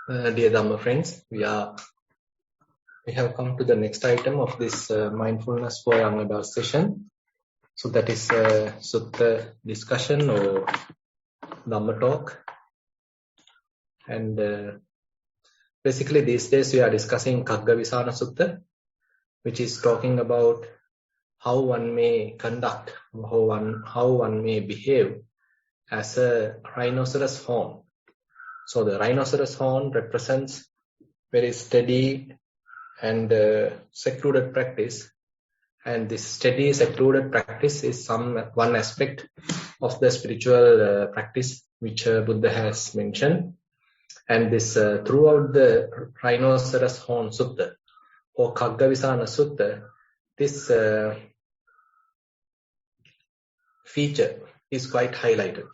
Dear Dhamma friends, we have come to the next item of this mindfulness for young adult session. So that is Sutta discussion or Dhamma talk. And basically these days we are discussing KhaggaVisana Sutta, which is talking about how one may conduct, how one may behave as a rhinoceros horn. So the rhinoceros horn represents very steady and secluded practice, and this steady secluded practice is one aspect of the spiritual practice which Buddha has mentioned. And this throughout the rhinoceros horn sutta or KhaggaVisana sutta, this feature is quite highlighted.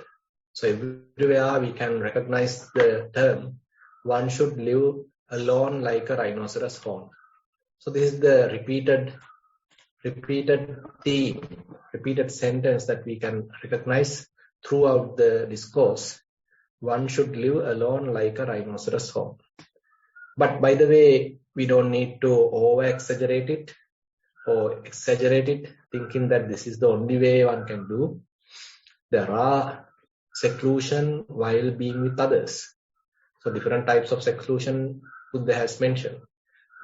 So everywhere we can recognize the term, one should live alone like a rhinoceros horn. So this is the repeated theme, repeated sentence that we can recognize throughout the discourse. One should live alone like a rhinoceros horn. But by the way, we don't need to over-exaggerate it or exaggerate it, thinking that this is the only way one can do. There are seclusion while being with others. So different types of seclusion Buddha has mentioned.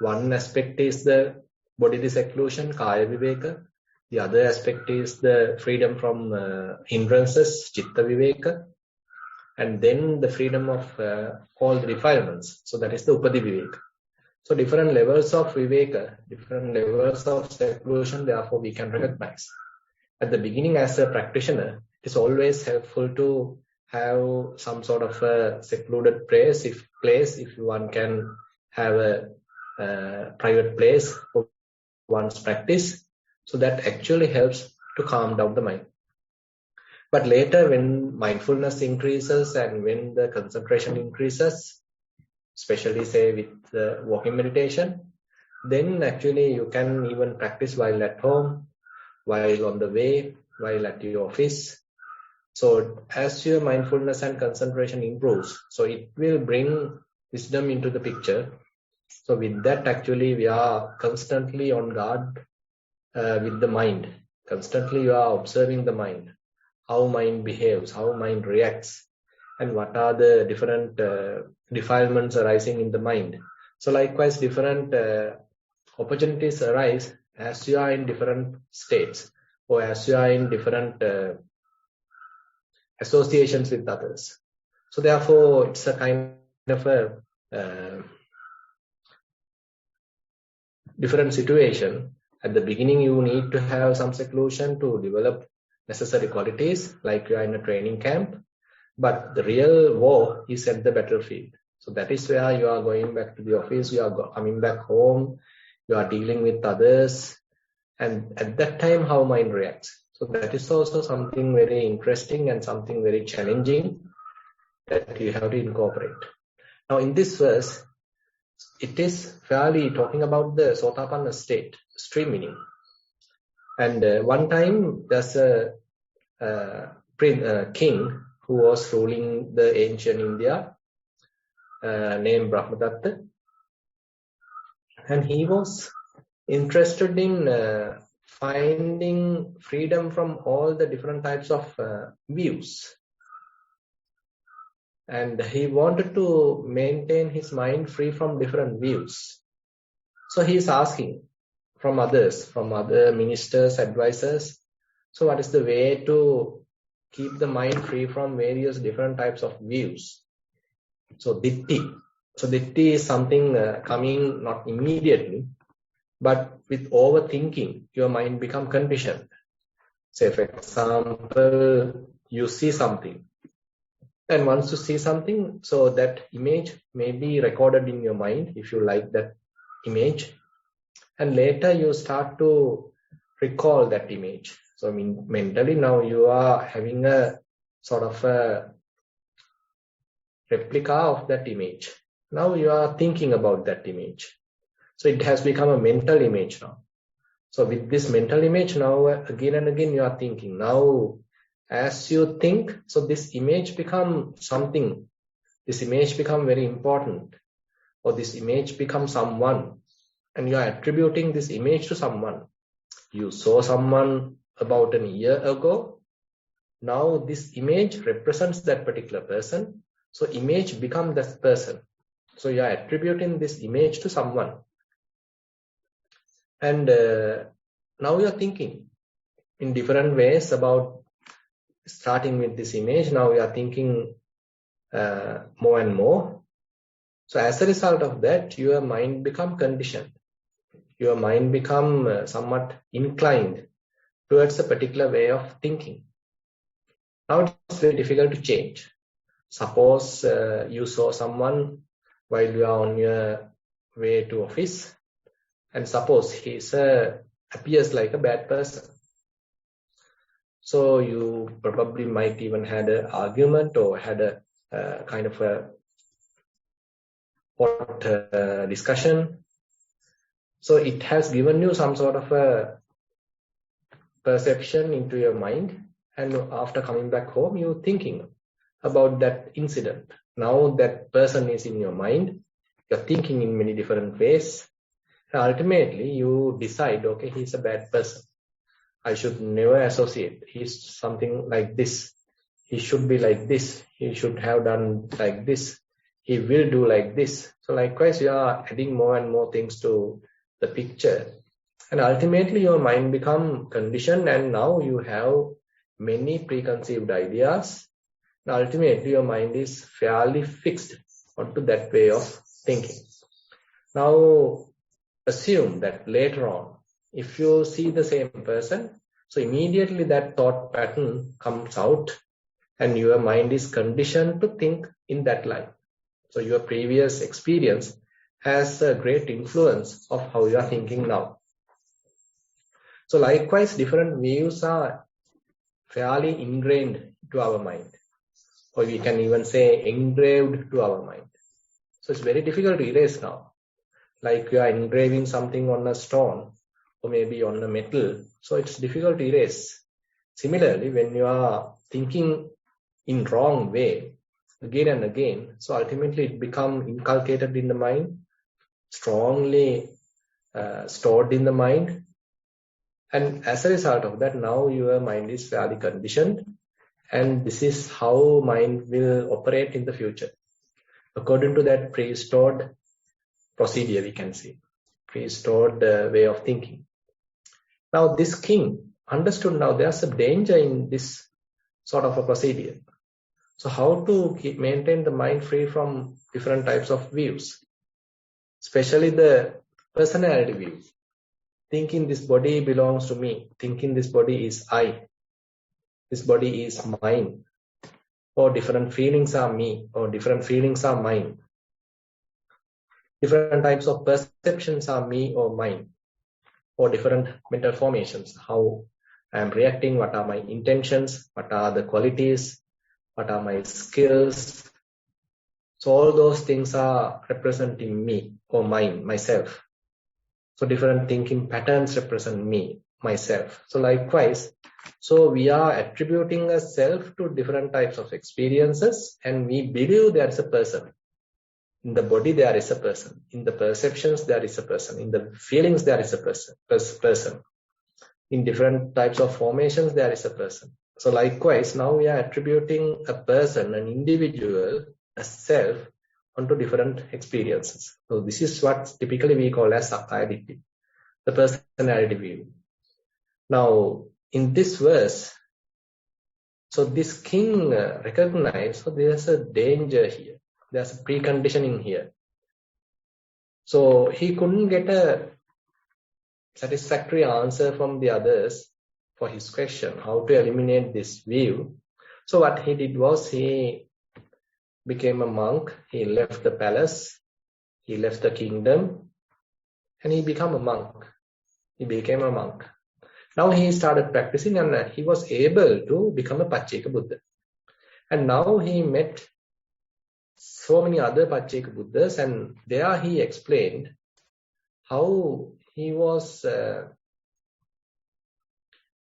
One aspect is the bodily seclusion, kaya viveka. The other aspect is the freedom from hindrances, chitta viveka. And then the freedom of all the defilements. So that is the upadi viveka. So different levels of viveka, different levels of seclusion, therefore we can recognize. At the beginning, as a practitioner, it is always helpful to have some sort of a secluded place if one can have a private place for one's practice. So that actually helps to calm down the mind. But later, when mindfulness increases and when the concentration increases, especially say with the walking meditation, then actually you can even practice while at home, while on the way, while at your office. So as your mindfulness and concentration improves, so it will bring wisdom into the picture. So with that, actually, we are constantly on guard with the mind. Constantly you are observing the mind, how mind behaves, how mind reacts, and what are the different defilements arising in the mind. So likewise, different opportunities arise as you are in different states or as you are in different associations with others. So therefore, it's a kind of a different situation. At the beginning, you need to have some seclusion to develop necessary qualities, like you are in a training camp. But the real war is at the battlefield. So that is where you are going back to the office, you are coming back home, you are dealing with others. And at that time, how mind reacts. So that is also something very interesting and something very challenging that you have to incorporate. Now in this verse, it is fairly talking about the Sotapanna state, stream meaning. And one time there's a king who was ruling the ancient India, named Brahmadatta. And he was interested in finding freedom from all the different types of views. And he wanted to maintain his mind free from different views. So he is asking from others, from other ministers, advisors, so what is the way to keep the mind free from various different types of views? So ditti. So ditti is something coming not immediately, but with overthinking, your mind becomes conditioned. Say, for example, you see something. And once you see something, so that image may be recorded in your mind if you like that image. And later you start to recall that image. So I mean, mentally now you are having a sort of a replica of that image. Now you are thinking about that image. So it has become a mental image now. So with this mental image, now again and again you are thinking. Now as you think, so this image becomes something this image become very important, or this image becomes someone, and you are attributing this image to someone. You saw someone about a year ago. Now this image represents that particular person. So image becomes that person. So you are attributing this image to someone. And now you are thinking in different ways about starting with this image. Now you are thinking more and more. So as a result of that, your mind become conditioned. Your mind become somewhat inclined towards a particular way of thinking. Now it's very difficult to change. Suppose you saw someone while you are on your way to office, and suppose he appears like a bad person. So you probably might even had an argument or had a kind of a hot discussion. So it has given you some sort of a perception into your mind, and after coming back home, you're thinking about that incident. Now that person is in your mind, you're thinking in many different ways, and ultimately you decide, okay, he's a bad person. I should never associate. He's something like this. He should be like this. He should have done like this. He will do like this. So likewise, you are adding more and more things to the picture. And ultimately, your mind become conditioned, and now you have many preconceived ideas. And ultimately, your mind is fairly fixed onto that way of thinking. Now, assume that later on, if you see the same person, so immediately that thought pattern comes out, and your mind is conditioned to think in that light. So your previous experience has a great influence of how you are thinking now. So likewise, different views are fairly ingrained to our mind, or we can even say engraved to our mind. So it's very difficult to erase now. Like you are engraving something on a stone or maybe on a metal, so it's difficult to erase. Similarly, when you are thinking in wrong way again and again, so ultimately it becomes inculcated in the mind, strongly stored in the mind, and as a result of that, now your mind is fairly conditioned, and this is how mind will operate in the future according to that pre-stored procedure, we can say, pre-stored way of thinking. Now this king understood now there's a danger in this sort of a procedure. So how to maintain the mind free from different types of views, especially the personality view. Thinking this body belongs to me, thinking this body is I, this body is mine, or different feelings are me, or different feelings are mine. Different types of perceptions are me or mine, or different mental formations, how I am reacting, what are my intentions, what are the qualities, what are my skills. So all those things are representing me or mine, myself. So different thinking patterns represent me, myself. So likewise, so we are attributing a self to different types of experiences, and we believe there is a person. In the body, there is a person. In the perceptions, there is a person. In the feelings, there is a person. In different types of formations, there is a person. So likewise, now we are attributing a person, an individual, a self, onto different experiences. So this is what typically we call as sakkaya-ditthi, the personality view. Now, in this verse, so this king recognized, so there's a danger here. There's a preconditioning here. So he couldn't get a satisfactory answer from the others for his question, how to eliminate this view. So what he did was he became a monk. He left the palace, he left the kingdom, and he became a monk. He became a monk. Now he started practicing, and he was able to become a Pacceka Buddha. And now he met so many other Pacceka Buddhas, and there he explained how he was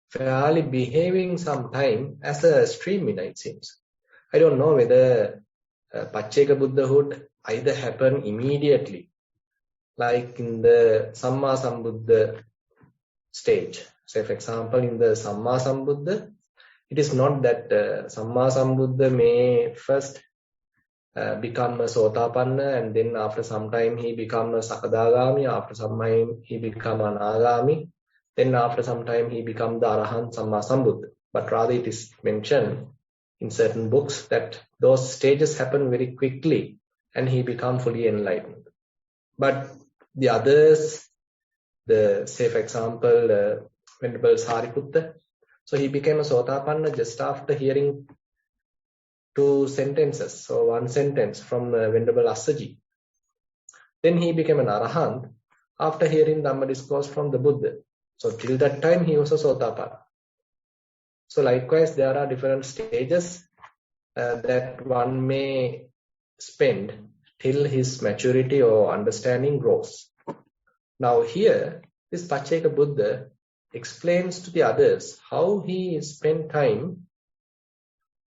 fairly behaving sometime as a stream winner, it seems. I don't know whether Pacceka Buddhahood either happen immediately, like in the Samma Sambuddha stage. Say, for example, in the Samma Sambuddha, it is not that Samma Sambuddha may first become a Sotapanna, and then after some time he become a Sakadagami, after some time he become an Anagami, then after some time he become the Arahant Samma Sambuddha. But rather it is mentioned in certain books that those stages happen very quickly and he become fully enlightened. But the others, say for example, Venerable Sariputta, so he became a Sotapanna just after hearing 2 sentences, so 1 sentence from Venerable Assaji. Then he became an Arahant after hearing Dhamma discourse from the Buddha. So till that time he was a Sotapanna. So likewise there are different stages that one may spend till his maturity or understanding grows. Now here, this Pacceka Buddha explains to the others how he spent time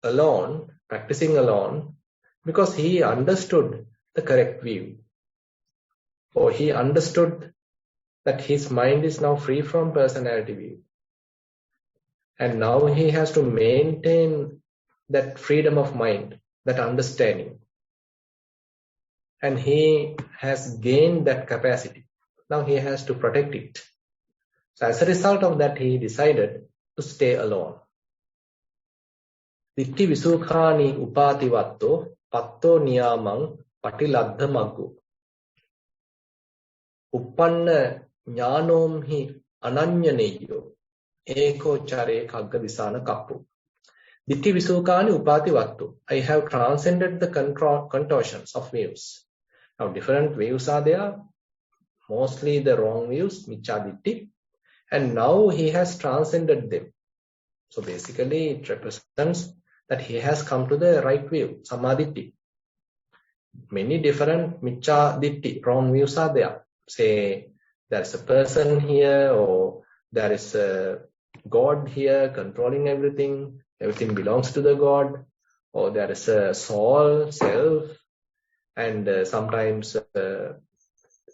alone, practicing alone, because he understood the correct view. Or he understood that his mind is now free from personality view. And now he has to maintain that freedom of mind, that understanding. And he has gained that capacity. Now he has to protect it. So as a result of that, he decided to stay alone. Ditti Visukhani Upativatto Patto Niyamang Patiladha Maggu Uppanna Jnanom hi Ananyaneyo Eko Chare KhaggaVisana Kappu. Ditti Visukhani Upativatto. I have transcended the contortions of views. Now different views are there, mostly the wrong views, Micchaditti, and now he has transcended them. So basically it represents that he has come to the right view, Samadhitti. Many different Micchaditti, wrong views are there. Say there is a person here, or there is a God here controlling everything, everything belongs to the God, or there is a soul, self, and sometimes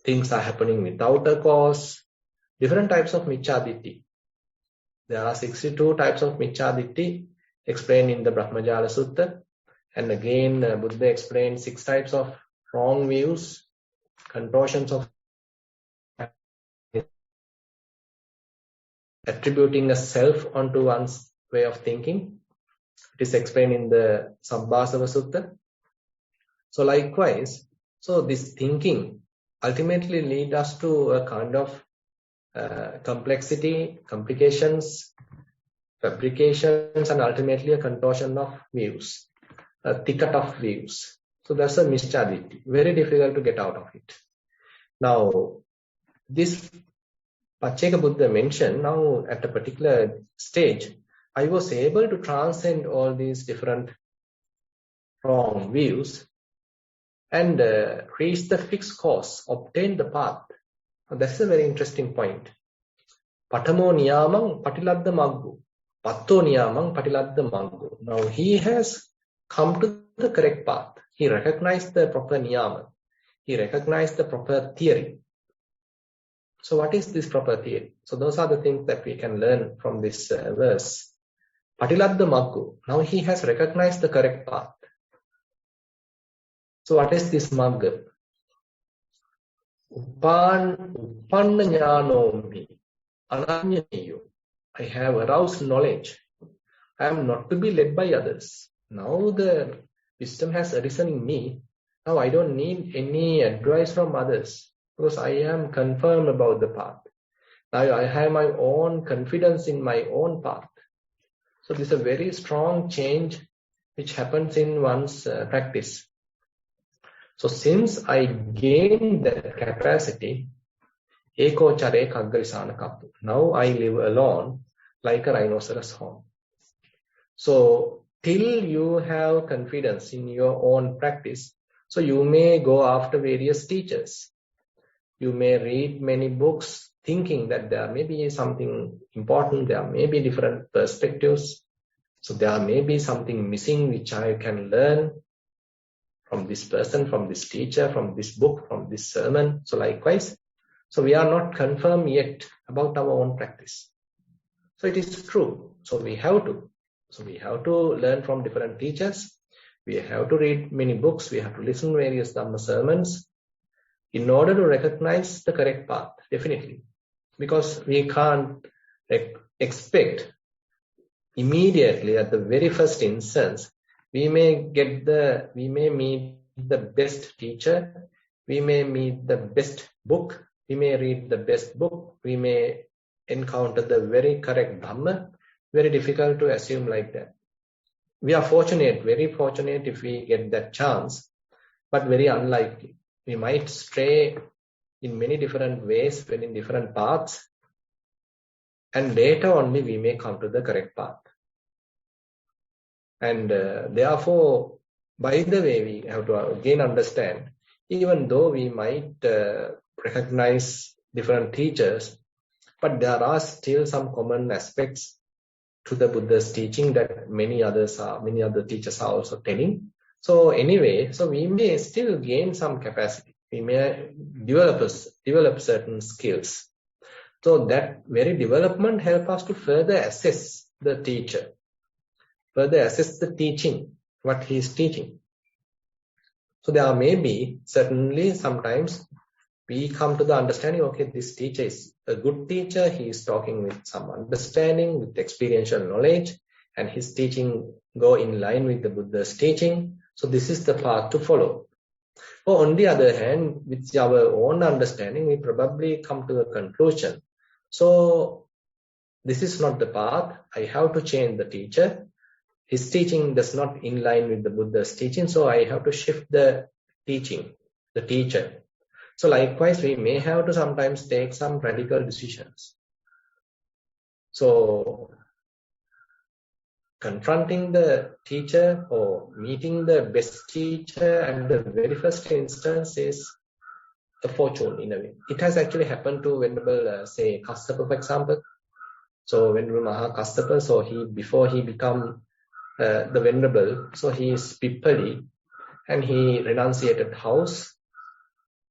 things are happening without a cause. Different types of Micchaditti. There are 62 types of Micchaditti explained in the Brahmajala Sutta. And again, Buddha explained 6 types of wrong views, contortions of attributing a self onto one's way of thinking. It is explained in the Sabbasava Sutta. So likewise, so this thinking ultimately leads us to a kind of complexity, complications, fabrications, and ultimately a contortion of views, a thicket of views. So that's a Micchaditti. Very difficult to get out of it. Now, this Pacceka Buddha mentioned, now at a particular stage, I was able to transcend all these different wrong views and reach the fixed course, obtain the path. That's a very interesting point. Patamo niyamang patiladda maggu. Patto niyamang patiladda maggu. Now he has come to the correct path. He recognized the proper niyama. He recognized the proper theory. So what is this proper theory? So those are the things that we can learn from this verse. Patiladda maggu. Now he has recognized the correct path. So what is this magga? Uppanna jnanomhi ananyaneyo. I have aroused knowledge. I am not to be led by others. Now the wisdom has arisen in me. Now I don't need any advice from others because I am confirmed about the path. Now I have my own confidence in my own path. So this is a very strong change which happens in one's practice. So since I gained that capacity, Eko Chare KhaggaVisana Kappu. Now I live alone like a rhinoceros horn. So till you have confidence in your own practice, so you may go after various teachers. You may read many books thinking that there may be something important, there may be different perspectives. So there may be something missing which I can learn. from this person, from this teacher, from this book, from this sermon. So likewise, so we are not confirmed yet about our own practice. So it is true. So we have to. So we have to learn from different teachers. We have to read many books. We have to listen to various Dhamma sermons in order to recognize the correct path, definitely. Because we can't expect immediately at the very first instance, we may meet the best teacher, we may meet the best book, we may read the best book, we may encounter the very correct Dhamma. Very difficult to assume like that. We are fortunate, very fortunate if we get that chance, but very unlikely. We might stray in many different ways, when in different paths, and later only we may come to the correct path. And therefore, by the way, we have to again understand, even though we might recognize different teachers, but there are still some common aspects to the Buddha's teaching that many other teachers are also telling. So anyway, so we may still gain some capacity. We may develop certain skills. So that very development helps us to further assess the teacher, further assess the teaching, what he is teaching. So there may be, certainly sometimes we come to the understanding, okay, this teacher is a good teacher, he is talking with some understanding, with experiential knowledge, and his teaching go in line with the Buddha's teaching. So this is the path to follow. Or on the other hand, with our own understanding, we probably come to the conclusion, so this is not the path, I have to change the teacher. His teaching does not in line with the Buddha's teaching, so I have to shift the teaching, the teacher. So likewise, we may have to sometimes take some radical decisions. So confronting the teacher or meeting the best teacher at the very first instance is a fortune in a way. It has actually happened to Venerable, say, Kassapa, for example. So Venerable Maha Kassapa, so before he become the Venerable, so he is Pippali and he renunciated house.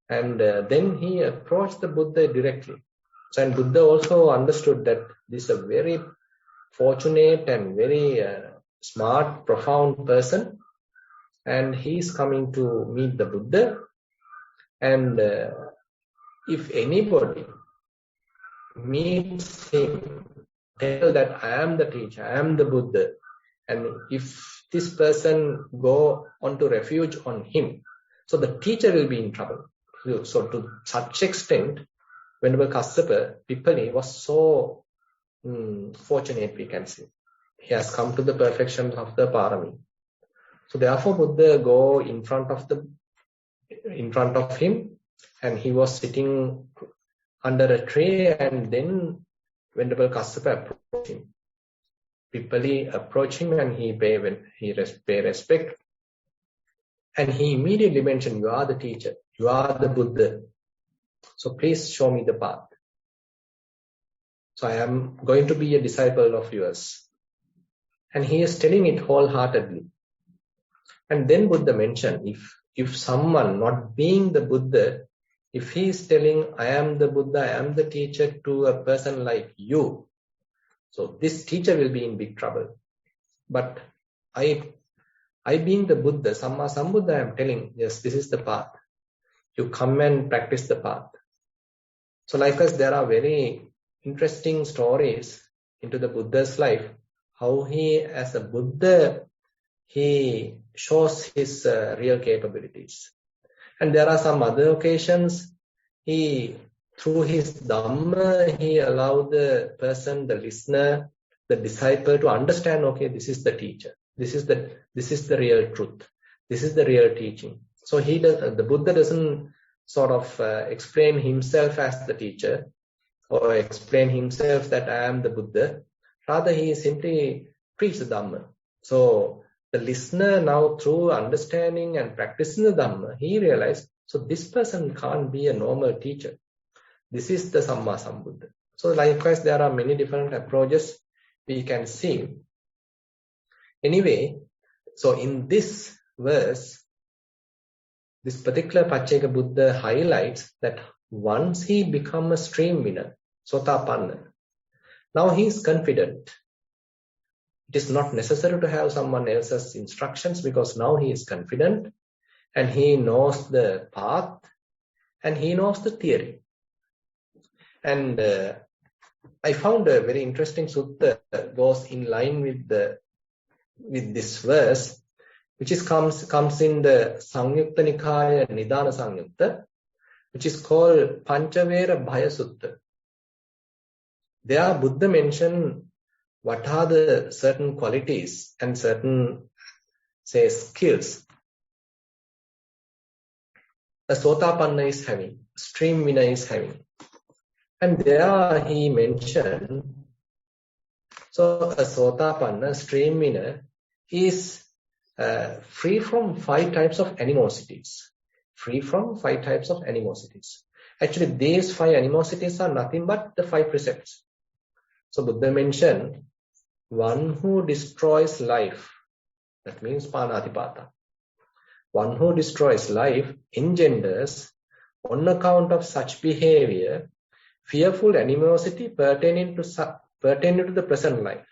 And then he approached the Buddha directly. So, and Buddha also understood that this is a very fortunate and very smart, profound person. And he is coming to meet the Buddha. And if anybody meets him, tell that I am the teacher, I am the Buddha. And if this person go on to refuge on him, so the teacher will be in trouble. So to such extent, Venerable Kassapa, Pippali was so fortunate, we can say. He has come to the perfection of the parami. So therefore, Buddha go in front of him, and he was sitting under a tree, and then Venerable Kassapa approached him. Pippali approached him, and he pay respect. And he immediately mentioned, you are the teacher, you are the Buddha. So please show me the path. So I am going to be a disciple of yours. And he is telling it wholeheartedly. And then Buddha mentioned, if someone not being the Buddha, if he is telling, I am the Buddha, I am the teacher to a person like you, so this teacher will be in big trouble. But I being the Buddha, Samma Sambuddha, I am telling, yes, this is the path. You come and practice the path. So likewise, there are very interesting stories into the Buddha's life, how he, as a Buddha, he shows his real capabilities. And there are some other occasions, through his Dhamma, he allowed the person, the listener, the disciple to understand, okay, this is the teacher. This is the real truth. This is the real teaching. So the Buddha doesn't sort of explain himself as the teacher or explain himself that I am the Buddha. Rather, he simply preaches the Dhamma. So the listener now, through understanding and practicing the Dhamma, he realized, so this person can't be a normal teacher. This is the Samma Sambuddha. So likewise, there are many different approaches we can see. Anyway, so in this verse, this particular Pacceka Buddha highlights that once he becomes a stream winner, Sotapanna, now he is confident. It is not necessary to have someone else's instructions because now he is confident and he knows the path and he knows the theory. And I found a very interesting sutta that goes in line with this verse, which comes in the Samyutta Nikaya Nidana Samyutta, which is called Panchavera Bhaya Sutta. There Buddha mentioned what are the certain qualities and certain, say, skills a Sotapanna is having, stream winner is having. And there he mentioned, so a Sotapanna, stream winner, is free from 5 types of animosities. Free from 5 types of animosities. Actually, these 5 animosities are nothing but the 5 precepts. So Buddha mentioned, one who destroys life, that means panatipata. One who destroys life engenders, on account of such behavior, fearful animosity pertaining to the present life,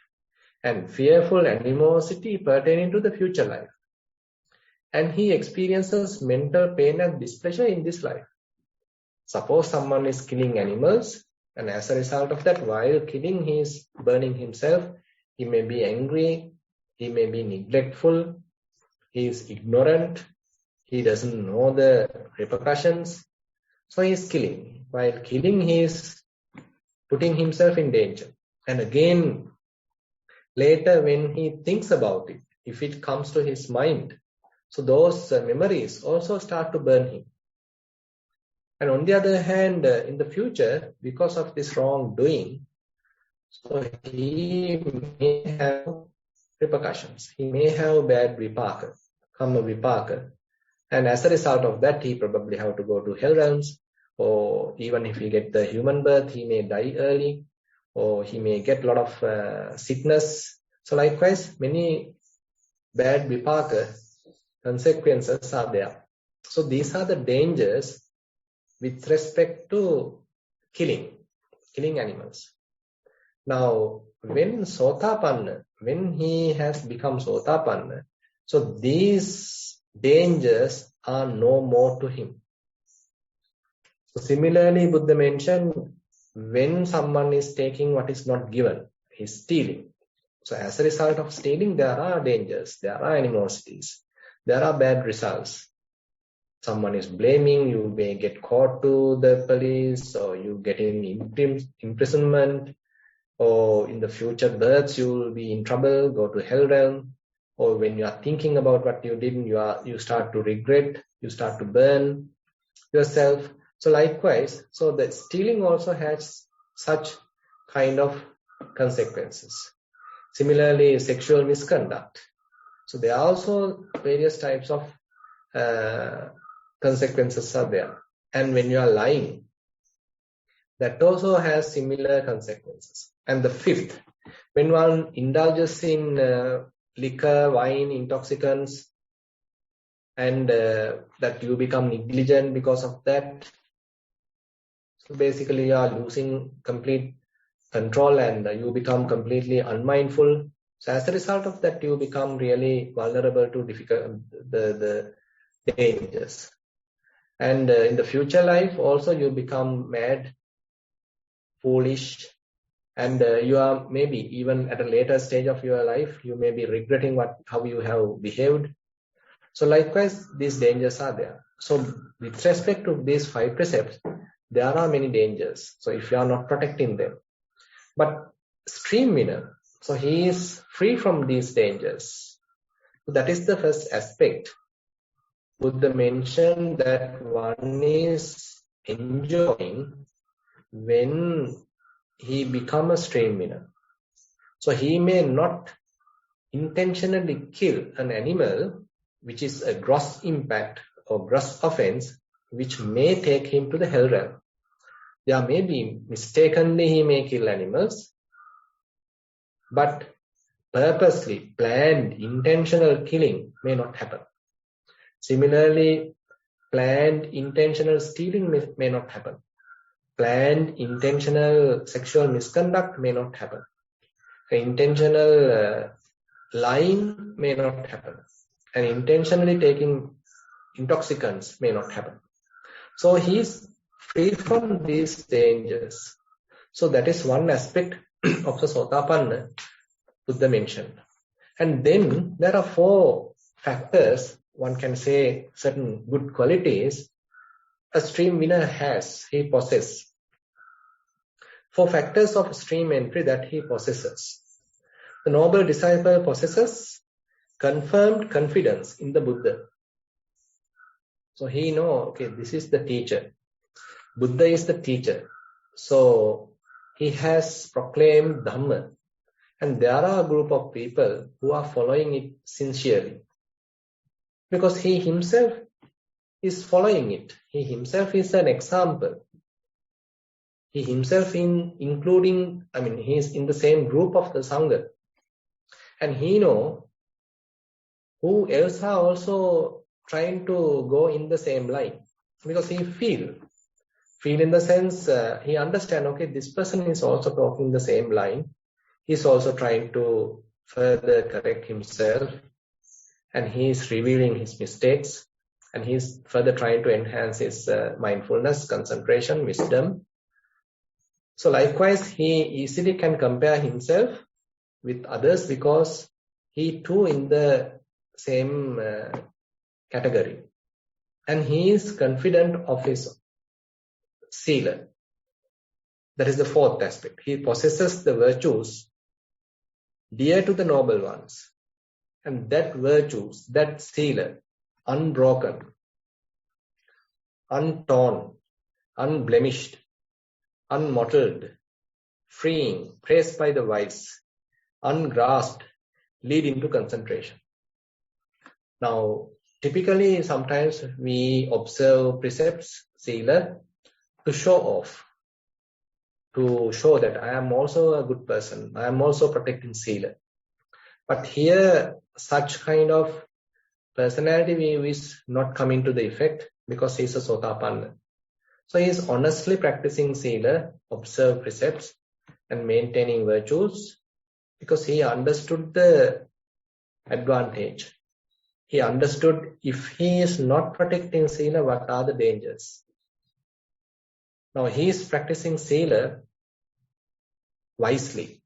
and fearful animosity pertaining to the future life. And he experiences mental pain and displeasure in this life. Suppose someone is killing animals, and as a result of that, while killing, he is burning himself. He may be angry, he may be neglectful, he is ignorant, he doesn't know the repercussions, so he is killing. While killing, he is putting himself in danger. And again, later when he thinks about it, if it comes to his mind, so those memories also start to burn him. And on the other hand, in the future, because of this wrongdoing, so he may have repercussions. He may have bad vipaka, karma vipaka. And as a result of that, he probably have to go to hell realms, or even if he get the human birth, he may die early, or he may get a lot of sickness. So likewise, many bad vipaka consequences are there. So these are the dangers with respect to killing animals. Now, when Sotapanna, when he has become Sotapanna, so these dangers are no more to him. So similarly, Buddha mentioned, when someone is taking what is not given, he is stealing. So as a result of stealing, there are dangers, there are animosities, there are bad results. Someone is blaming, you may get caught to the police, or you get in imprisonment, or in the future births you will be in trouble, go to hell realm. Or when you are thinking about what you did, you start to regret, you start to burn yourself. So likewise, so the stealing also has such kind of consequences. Similarly, sexual misconduct. So there are also various types of consequences are there. And when you are lying, that also has similar consequences. And the 5th, when one indulges in liquor, wine, intoxicants, and that you become negligent because of that. So basically you are losing complete control and you become completely unmindful. So as a result of that, you become really vulnerable to the dangers. And in the future life also you become mad, foolish, and you are maybe even at a later stage of your life, you may be regretting how you have behaved. So likewise, these dangers are there. So with respect to these 5 precepts, there are many dangers. So if you are not protecting them. But stream winner, so he is free from these dangers. So that is the first aspect. Buddha mentioned that one is enjoying when he becomes a stream winner. So he may not intentionally kill an animal, which is a gross impact or gross offense, which may take him to the hell realm. There may be mistakenly he may kill animals, but purposely planned, intentional killing may not happen. Similarly, planned intentional stealing may not happen. Planned intentional sexual misconduct may not happen. Intentional lying may not happen. And intentionally taking intoxicants may not happen. So he is free from these dangers. So that is one aspect of the Sotapanna Buddha mentioned. And then there are 4 factors, one can say certain good qualities a stream winner has, he possesses. 4 factors of stream entry that he possesses. The noble disciple possesses confirmed confidence in the Buddha. So he knows, okay, this is the teacher. Buddha is the teacher. So he has proclaimed Dhamma. And there are a group of people who are following it sincerely. Because he himself is following it. He himself is an example. He himself he is in the same group of the Sangha. And he knows who else are also trying to go in the same line. Because he feel in the sense, he understand, okay, this person is also talking the same line. He's also trying to further correct himself. And he is revealing his mistakes. And he's further trying to enhance his mindfulness, concentration, wisdom. So likewise, he easily can compare himself with others because he too in the same category. And he is confident of his sila. That is the 4th aspect. He possesses the virtues dear to the noble ones. And that virtues, that sila, unbroken, untorn, unblemished, unmottled, freeing, praised by the wise, ungrasped, leading to concentration. Now, typically, sometimes we observe precepts, sila, to show off, to show that I am also a good person, I am also protecting sila. But here, such kind of personality view is not coming to the effect because he is a Sotapanna. So he is honestly practicing sila, observe precepts and maintaining virtues because he understood the advantage. He understood if he is not protecting sila, what are the dangers. Now he is practicing sila wisely,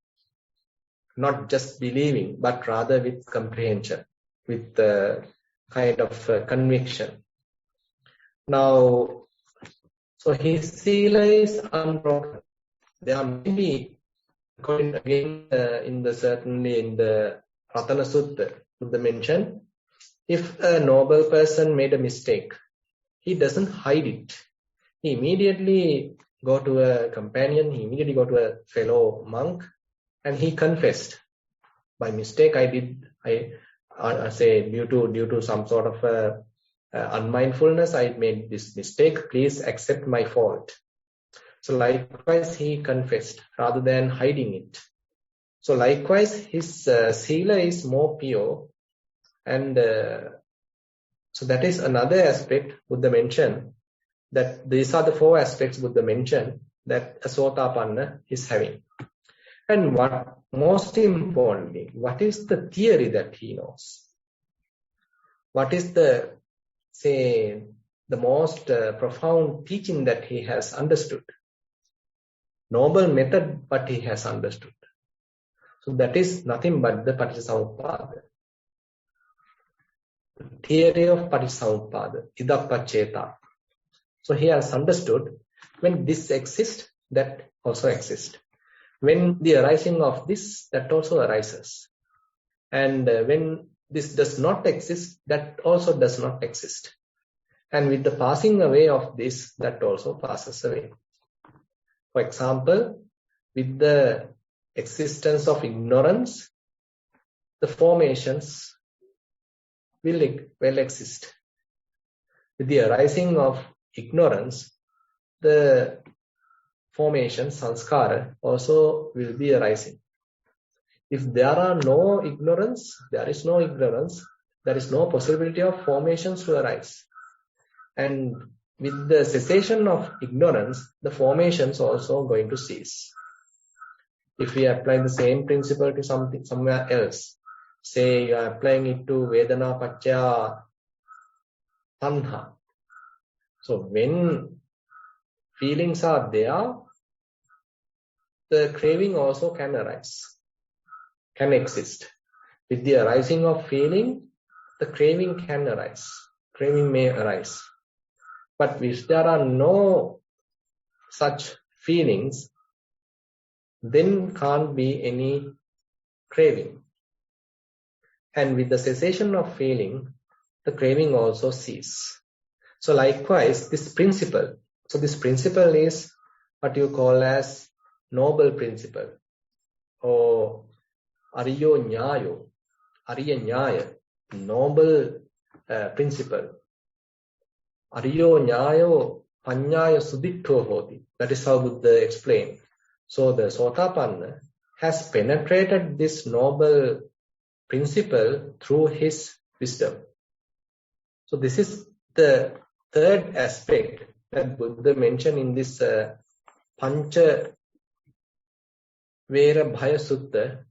not just believing, but rather with comprehension, with kind of conviction. Now, so his sila is unbroken. There are maybe, according again certainly in the Ratana Sutta, Buddha mentioned, if a noble person made a mistake, he doesn't hide it. He immediately go to a companion, he immediately go to a fellow monk, and he confessed. By mistake, I say due to some sort of unmindfulness, I made this mistake. Please accept my fault. So likewise, he confessed rather than hiding it. So likewise, his sila is more pure, and so that is another aspect Buddha mentioned. That these are the 4 aspects Buddha mentioned that a Sotapanna is having. And what most importantly, what is the theory that he knows? What is the most profound teaching that he has understood? Noble method, but he has understood. So that is nothing but the Paticcasamuppada. The theory of Paticcasamuppada, Idappaccheta. So he has understood when this exists, that also exists. When the arising of this, that also arises. And when this does not exist, that also does not exist. And with the passing away of this, that also passes away. For example, with the existence of ignorance, the formations will exist. With the arising of ignorance, the formation, sanskara, also will be arising. If there are no ignorance, there is no ignorance, there is no possibility of formations to arise. And with the cessation of ignorance, the formations also going to cease. If we apply the same principle to something somewhere else, say you are applying it to Vedana Paccaya Tanha. So when feelings are there, the craving also can arise, can exist. With the arising of feeling, the craving can arise. Craving may arise. But if there are no such feelings, then can't be any craving. And with the cessation of feeling, the craving also ceases. So likewise, this principle. So this principle is what you call as noble principle, or Ariyo Nyayo, Ariya Nyaya, noble principle. Ariyo Nyayo Panyaya Suditto Hoti. That is how Buddha explained. So the Sotapanna has penetrated this noble principle through his wisdom. So this is the third aspect that Buddha mentioned in this Pancha Vera Bhaya Sutta,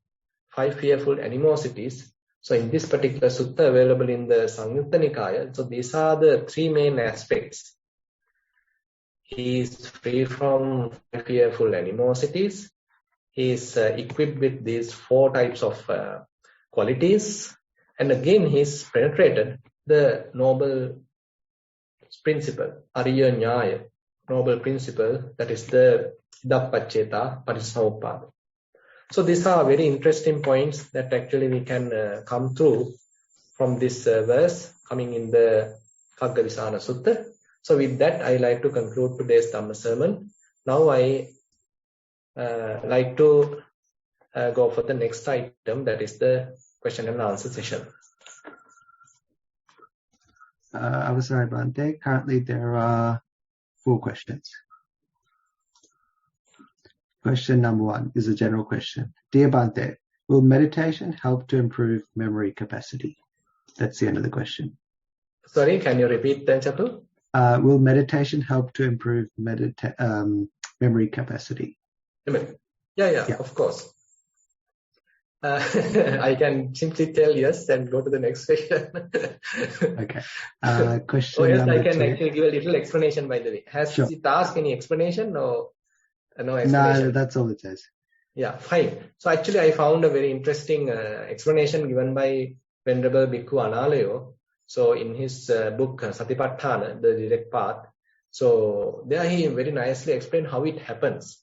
5 fearful animosities. So in this particular sutta available in the Samyutta Nikaya, so these are the 3 main aspects. He is free from fearful animosities. He is equipped with these 4 types of qualities. And again, he is penetrated the noble principle, Ariya Nyaya, noble principle, that is the Idappaccheta Parissamuppada. So these are very interesting points that actually we can come through from this verse coming in the KhaggaVisana Sutta. So with that, I like to conclude today's Dhamma sermon. Now I like to go for the next item, that is the question and answer session. Avasari Bhante, currently there are 4 questions. Question number 1 is a general question. Dear Bhante, will meditation help to improve memory capacity? That's the end of the question. Sorry, can you repeat that, Chatu? Will meditation help to improve memory capacity? Yeah, of course. I can simply tell yes and go to the next question. Okay. Question yes, number I can 2. actually give a little explanation, by the way. Has it asked any explanation or no explanation? No, that's all it says. Yeah, fine. So actually I found a very interesting explanation given by Venerable Bhikkhu Analayo. So in his book Satipatthana, the direct path. So there he very nicely explained how it happens.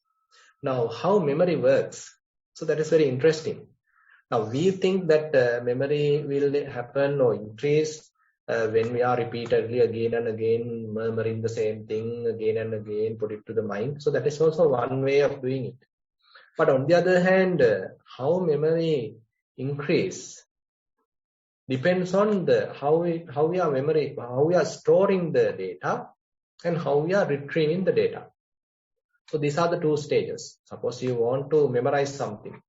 Now, how memory works. So that is very interesting. Now, we think that memory will happen or increase when we are repeatedly again and again murmuring the same thing again and again, put it to the mind. So that is also one way of doing it. But on the other hand, how memory increase depends on how we are storing the data and how we are retrieving the data. So these are the 2 stages. Suppose you want to memorize something.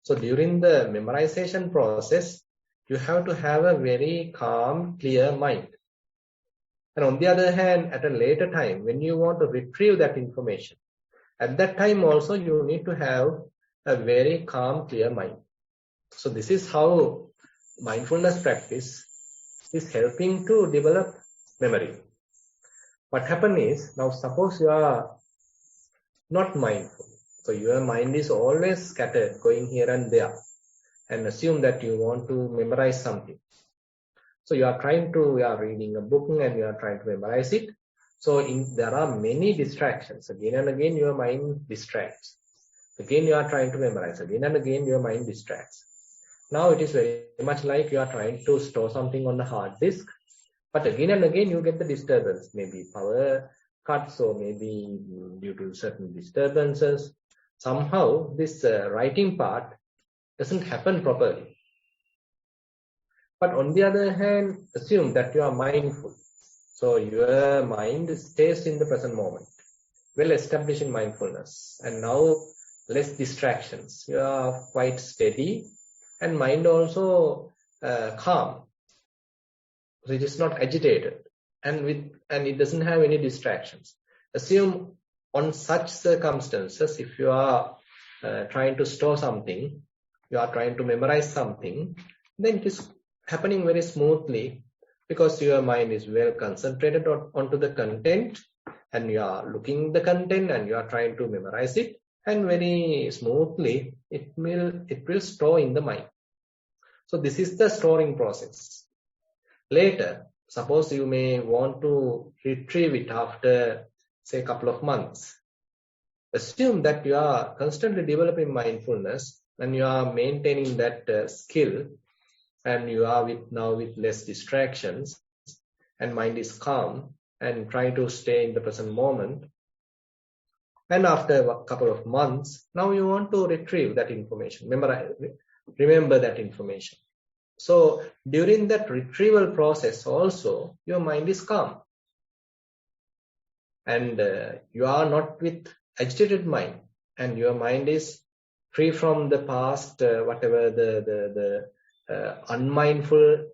So during the memorization process, you have to have a very calm, clear mind. And on the other hand, at a later time, when you want to retrieve that information, at that time also you need to have a very calm, clear mind. So this is how mindfulness practice is helping to develop memory. What happens is, now suppose you are not mindful. So your mind is always scattered, going here and there, and assume that you want to memorize something. So you are reading a book and you are trying to memorize it. So there are many distractions. Again and again your mind distracts. Again you are trying to memorize. Again and again your mind distracts. Now it is very much like you are trying to store something on the hard disk. But again and again you get the disturbance. Maybe power cuts or maybe due to certain disturbances. Somehow this writing part doesn't happen properly. But on the other hand, assume that you are mindful. So your mind stays in the present moment, well established in mindfulness. And now less distractions. You are quite steady and mind also calm. So it is not agitated. and it doesn't have any distractions. Assume on such circumstances, if you are trying to store something, you are trying to memorize something, then it is happening very smoothly because your mind is well concentrated onto the content, and you are looking the content and you are trying to memorize it, and very smoothly it will store in the mind. So this is the storing process. Later, suppose you may want to retrieve it after, say, a couple of months. Assume that you are constantly developing mindfulness and you are maintaining that skill, and you are now with less distractions, and mind is calm and trying to stay in the present moment. And after a couple of months, now you want to retrieve that information, remember that information. So during that retrieval process also, your mind is calm, and you are not with agitated mind, and your mind is free from the past, whatever the unmindful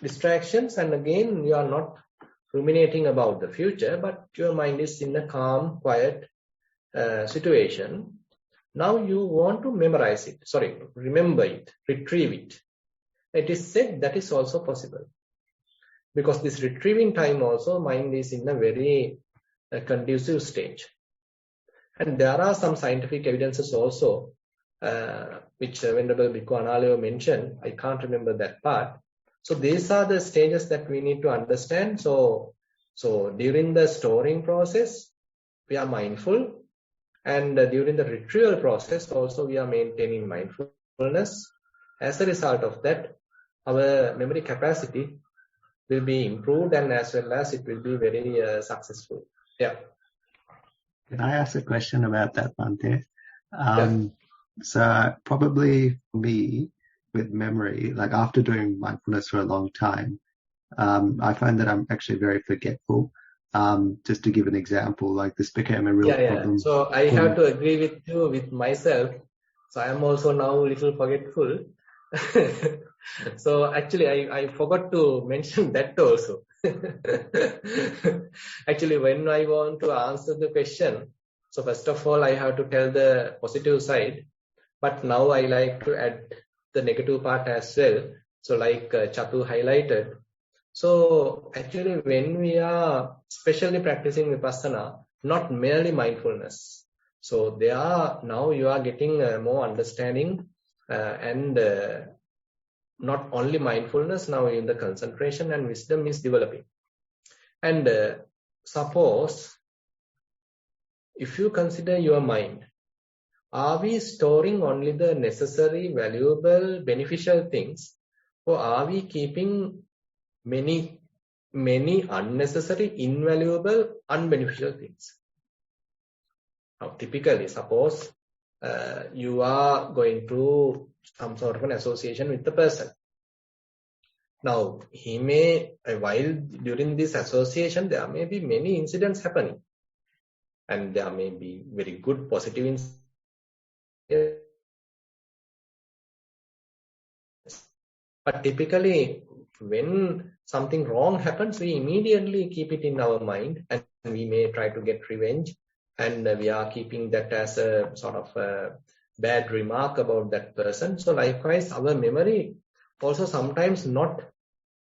distractions, and again you are not ruminating about the future, but your mind is in a calm, quiet situation. Now you want to remember it, retrieve it. It is said that is also possible, because this retrieving time also mind is in a very conducive stage. And there are some scientific evidences also, which Venerable Bhikkhu Analayo mentioned. I can't remember that part. So these are the stages that we need to understand. So during the storing process, we are mindful, and during the retrieval process also we are maintaining mindfulness. As a result of that, our memory capacity will be improved, and as well as it will be very successful. Yeah. Can I ask a question about that, Bhante? So probably for me, with memory, like after doing mindfulness for a long time, I find that I'm actually very forgetful. Just to give an example, like this became a real problem. So I have to agree with you, with myself. So I am also now a little forgetful. So actually I forgot to mention that also. Actually, when I want to answer the question, so first of all I have to tell the positive side, but now I like to add the negative part as well. So like Chatu highlighted. So actually when we are especially practicing Vipassana, not merely mindfulness. So now you are getting more understanding and not only mindfulness, now in the concentration and wisdom is developing. And suppose if you consider your mind, are we storing only the necessary, valuable, beneficial things, or are we keeping many unnecessary, invaluable, unbeneficial things? Now, typically, suppose you are going through some sort of an association with the person. Now, he may, while during this association, there may be many incidents happening, and there may be very good, positive incidents. But typically, when something wrong happens, we immediately keep it in our mind, and we may try to get revenge, and we are keeping that as a sort of a bad remark about that person. So likewise, our memory also sometimes not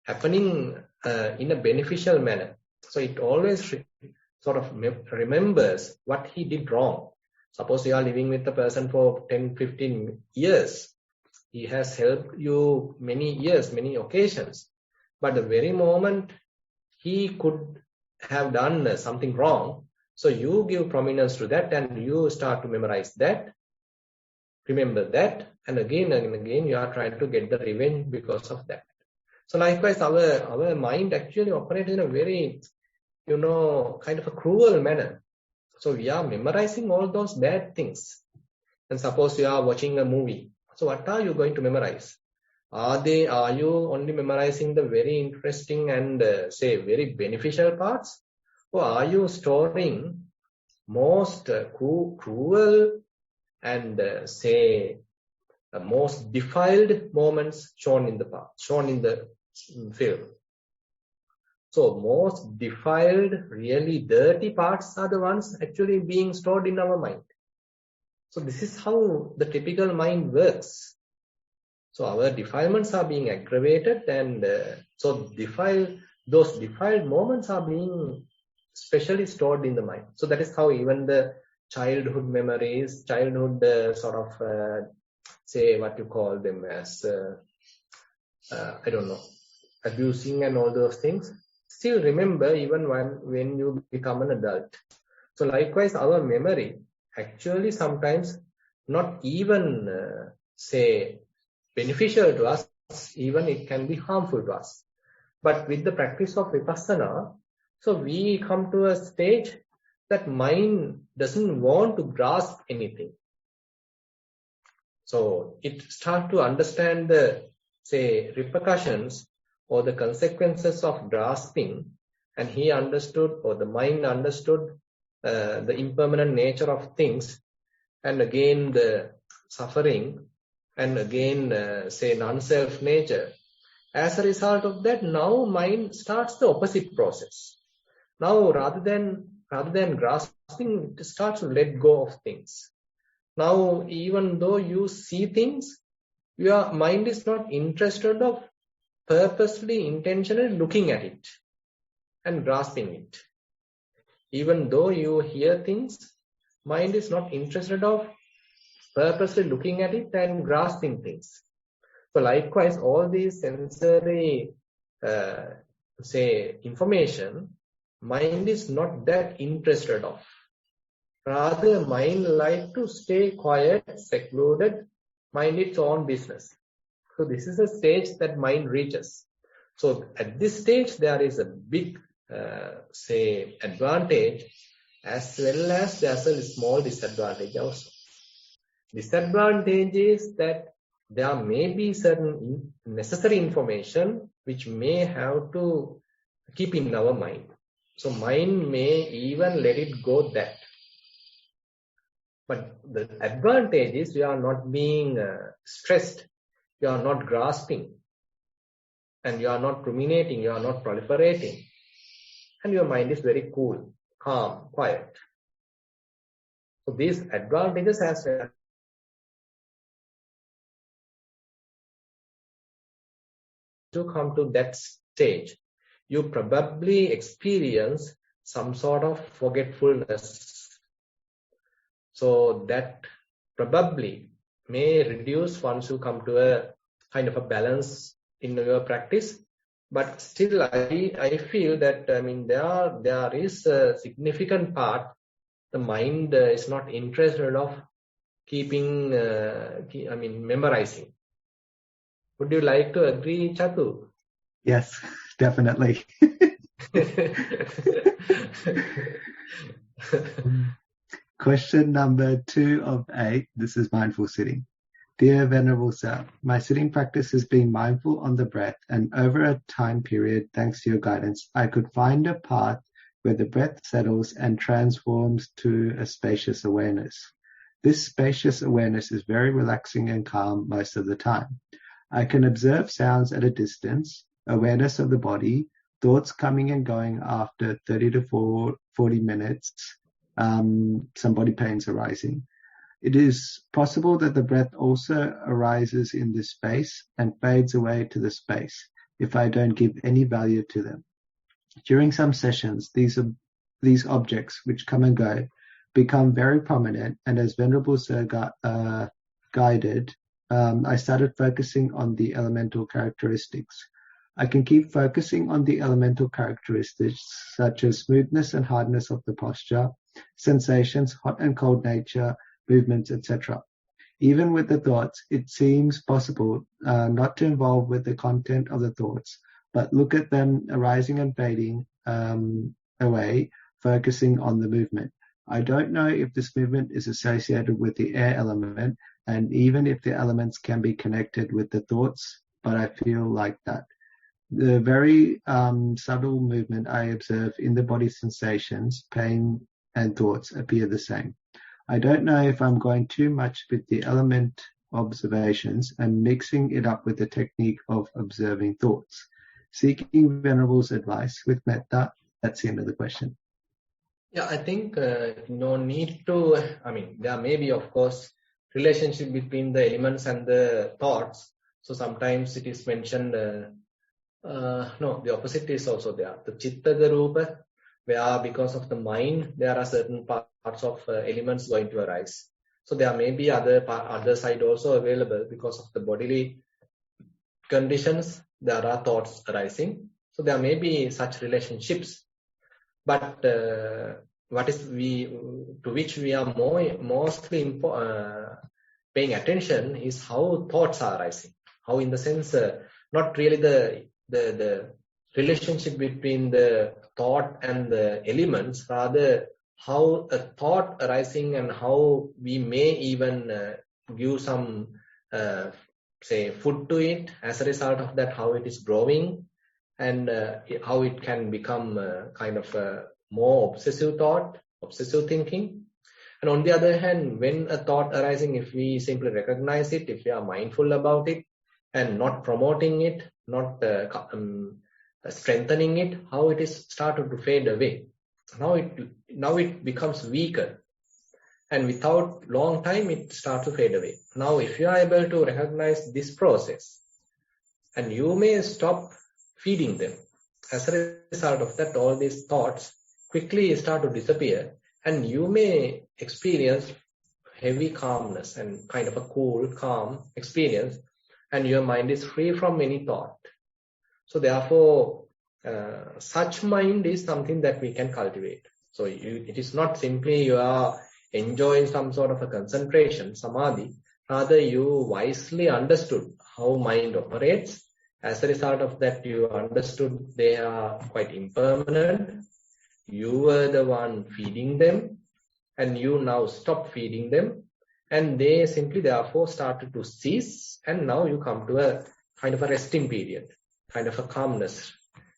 happening in a beneficial manner. So it always sort of remembers what he did wrong. Suppose you are living with the person for 10, 15 years. He has helped you many years, many occasions. But the very moment he could have done something wrong, so you give prominence to that and you start to memorize that, remember that, and again you are trying to get the revenge because of that. So likewise, our mind actually operates in a very, kind of a cruel manner. So we are memorizing all those bad things. And suppose you are watching a movie. So what are you going to memorize? Are you only memorizing the very interesting and say very beneficial parts? Or are you storing most cruel and most defiled moments shown in the film? So most defiled, really dirty parts are the ones actually being stored in our mind. So this is how the typical mind works. So our defilements are being aggravated, and those defiled moments are being specially stored in the mind. So that is how even the childhood memories, childhood say what you call them as, I don't know, abusing and all those things, still remember even when you become an adult. So likewise, our memory actually sometimes not even beneficial to us, even it can be harmful to us. But with the practice of Vipassana, so we come to a stage that mind doesn't want to grasp anything. So it starts to understand the, repercussions or the consequences of grasping, and he understood, or the mind understood, the impermanent nature of things, and again the suffering, and again non-self nature. As a result of that, now mind starts the opposite process. Now rather than grasping, it starts to let go of things. Now even though you see things, your mind is not interested of purposely, intentionally looking at it and grasping it. Even though you hear things, mind is not interested of purposely looking at it and grasping things. So likewise, all these sensory, information, mind is not that interested of. Rather, mind like to stay quiet, secluded, mind its own business. So this is a stage that mind reaches. So at this stage, there is a big, advantage, as well as there's a small disadvantage also. Disadvantage is that there may be certain necessary information which may have to keep in our mind. So mind may even let it go that. But the advantage is you are not being stressed, you are not grasping, and you are not ruminating, you are not proliferating. And your mind is very cool, calm, quiet. So these advantages as well to come to that stage, you probably experience some sort of forgetfulness. So that probably may reduce once you come to a kind of a balance in your practice. But still, I feel that, there is a significant part the mind is not interested of keeping, memorizing. Would you like to agree, Chatu? Yes, definitely. Question number 2 of 8. This is mindful sitting. Dear Venerable Sir, my sitting practice has been mindful on the breath, and over a time period, thanks to your guidance, I could find a path where the breath settles and transforms to a spacious awareness. This spacious awareness is very relaxing and calm most of the time. I can observe sounds at a distance, awareness of the body, thoughts coming and going after 30 to 40 minutes, some body pains arising. It is possible that the breath also arises in this space and fades away to the space if I don't give any value to them. During some sessions, these objects which come and go become very prominent, and as Venerable Sir guided, I started focusing on the elemental characteristics. I can keep focusing on the elemental characteristics such as smoothness and hardness of the posture, sensations, hot and cold nature, movements, etc. Even with the thoughts, it seems possible not to involve with the content of the thoughts, but look at them arising and fading away, focusing on the movement. I don't know if this movement is associated with the air element, and even if the elements can be connected with the thoughts, but I feel like that. The very subtle movement I observe in the body sensations, pain, and thoughts appear the same. I don't know if I'm going too much with the element observations and mixing it up with the technique of observing thoughts. Seeking Venerable's advice with metta, that's the end of the question. Yeah, I think no need to, there may be, of course, relationship between the elements and the thoughts. So sometimes it is mentioned, no, the opposite is also there. The chitta garupa, where because of the mind, there are certain parts of elements going to arise. So there may be other side also available because of the bodily conditions. There are thoughts arising. So there may be such relationships. But to which we are mostly paying attention is how thoughts are arising. How, in the sense, not really the relationship between the thought and the elements, rather how a thought arising and how we may even give some, say, food to it. As a result of that, how it is growing, and how it can become kind of a more obsessive thought, obsessive thinking. And on the other hand, when a thought arising, if we simply recognize it, if we are mindful about it and not promoting it, not strengthening it, how it is started to fade away. Now it becomes weaker, and without long time it starts to fade away. Now if you are able to recognize this process, and you may stop feeding them. As a result of that, all these thoughts quickly start to disappear, and you may experience heavy calmness and kind of a cool, calm experience, and your mind is free from any thought. So therefore, such mind is something that we can cultivate. So it is not simply you are enjoying some sort of a concentration, samadhi. Rather, you wisely understood how mind operates. As a result of that, you understood they are quite impermanent. You were the one feeding them, and you now stop feeding them, and they simply therefore started to cease, and now you come to a kind of a resting period, kind of a calmness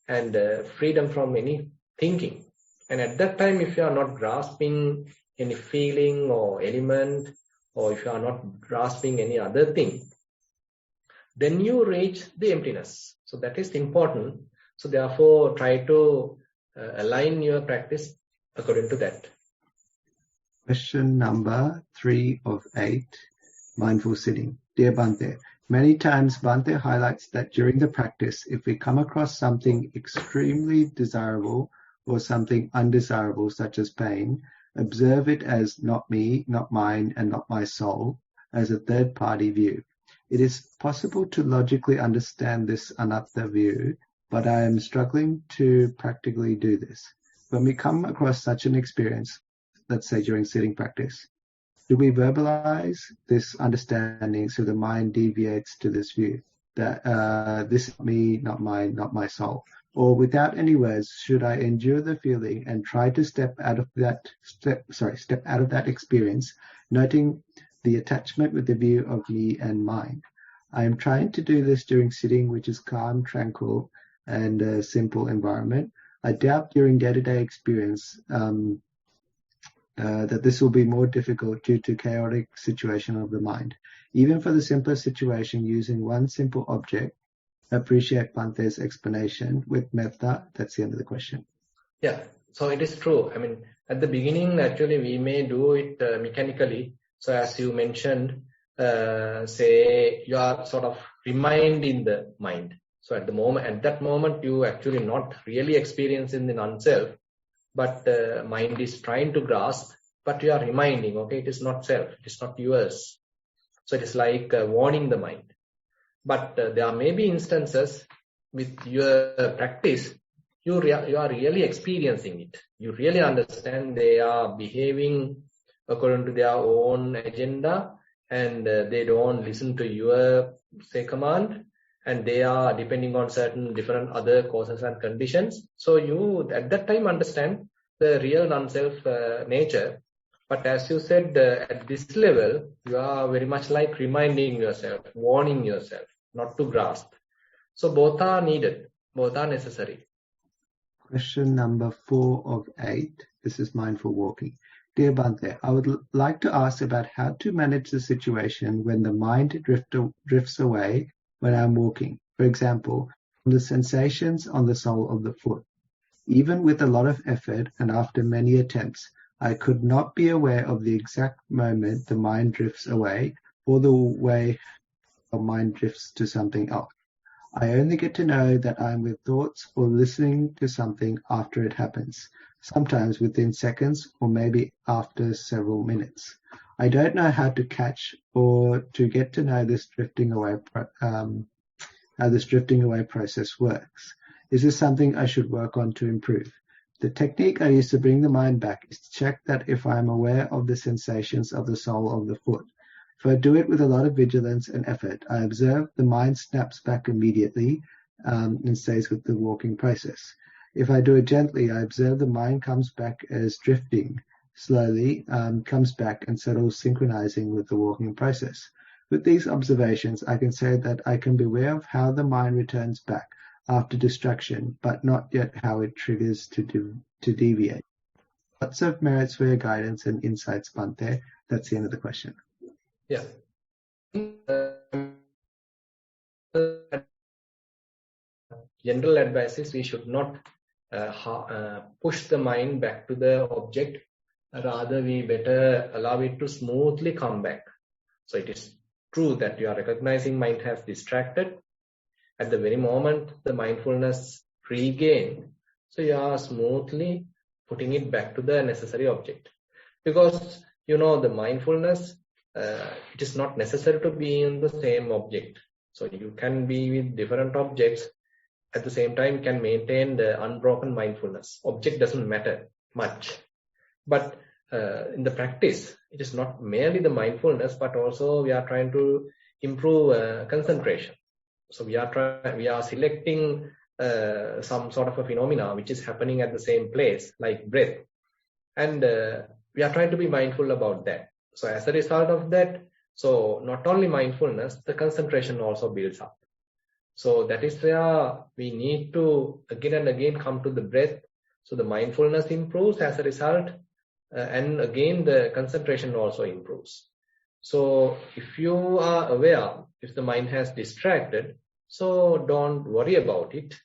and freedom from any thinking. And at that time, if you are not grasping any feeling or element, or if you are not grasping any other thing, then you reach the emptiness. So that is important. So therefore, try to align your practice according to that. Question number 3 of 8, mindful sitting. Dear Bhante, many times Bhante highlights that during the practice, if we come across something extremely desirable or something undesirable, such as pain, observe it as not me, not mine, and not my soul, as a third-party view. It is possible to logically understand this anatta view, but I am struggling to practically do this. When we come across such an experience, let's say during sitting practice, do we verbalize this understanding so the mind deviates to this view that this is me, not mine, not my soul? Or without any words, should I endure the feeling and try to step out of that experience, noting the attachment with the view of me and mine? I am trying to do this during sitting, which is calm, tranquil, and a simple environment. I doubt during day-to-day experience that this will be more difficult due to chaotic situation of the mind. Even for the simplest situation, using one simple object, appreciate Bhante's explanation with metta. That's the end of the question. Yeah, so it is true. At the beginning, actually, we may do it mechanically. So as you mentioned, say you are sort of reminding the mind. So at that moment, you actually not really experiencing the non-self, but mind is trying to grasp, but you are reminding, okay, it is not self, it is not yours. So it is like warning the mind. But there may be instances with your practice, you are really experiencing it. You really understand they are behaving according to their own agenda, and they don't listen to your, say, command, and they are depending on certain different other causes and conditions. So you at that time understand the real non-self nature. But as you said, at this level, you are very much like reminding yourself, warning yourself not to grasp. So both are needed, both are necessary. Question number 4 of 8. This is mindful walking. Dear Bhante, I would like to ask about how to manage the situation when the mind drifts away when I'm walking. For example, the sensations on the sole of the foot. Even with a lot of effort and after many attempts, I could not be aware of the exact moment the mind drifts away or the way the mind drifts to something else. I only get to know that I'm with thoughts or listening to something after it happens, sometimes within seconds or maybe after several minutes. I don't know how to catch or to get to know this drifting away, how this drifting away process works. Is this something I should work on to improve? The technique I use to bring the mind back is to check that if I am aware of the sensations of the sole of the foot. If I do it with a lot of vigilance and effort, I observe the mind snaps back immediately and stays with the walking process. If I do it gently, I observe the mind comes back as drifting, slowly comes back and settles, synchronizing with the walking process. With these observations, I can say that I can be aware of how the mind returns back after distraction, but not yet how it triggers to deviate. Lots of merits for your guidance and insights, Bhante. That's the end of the question. Yeah. General advice is we should not push the mind back to the object. Rather, we better allow it to smoothly come back. So it is true that you are recognizing mind has distracted. At the very moment the mindfulness regained, so you are smoothly putting it back to the necessary object. Because the mindfulness, it is not necessary to be in the same object. So you can be with different objects at the same time, can maintain the unbroken mindfulness. Object doesn't matter much. But in the practice, it is not merely the mindfulness, but also we are trying to improve concentration. So we are selecting some sort of a phenomena which is happening at the same place, like breath. And we are trying to be mindful about that. So as a result of that, so not only mindfulness, the concentration also builds up. So that is where we need to again and again come to the breath. So the mindfulness improves as a result, and again the concentration also improves. So if you are aware, if the mind has distracted, so don't worry about it.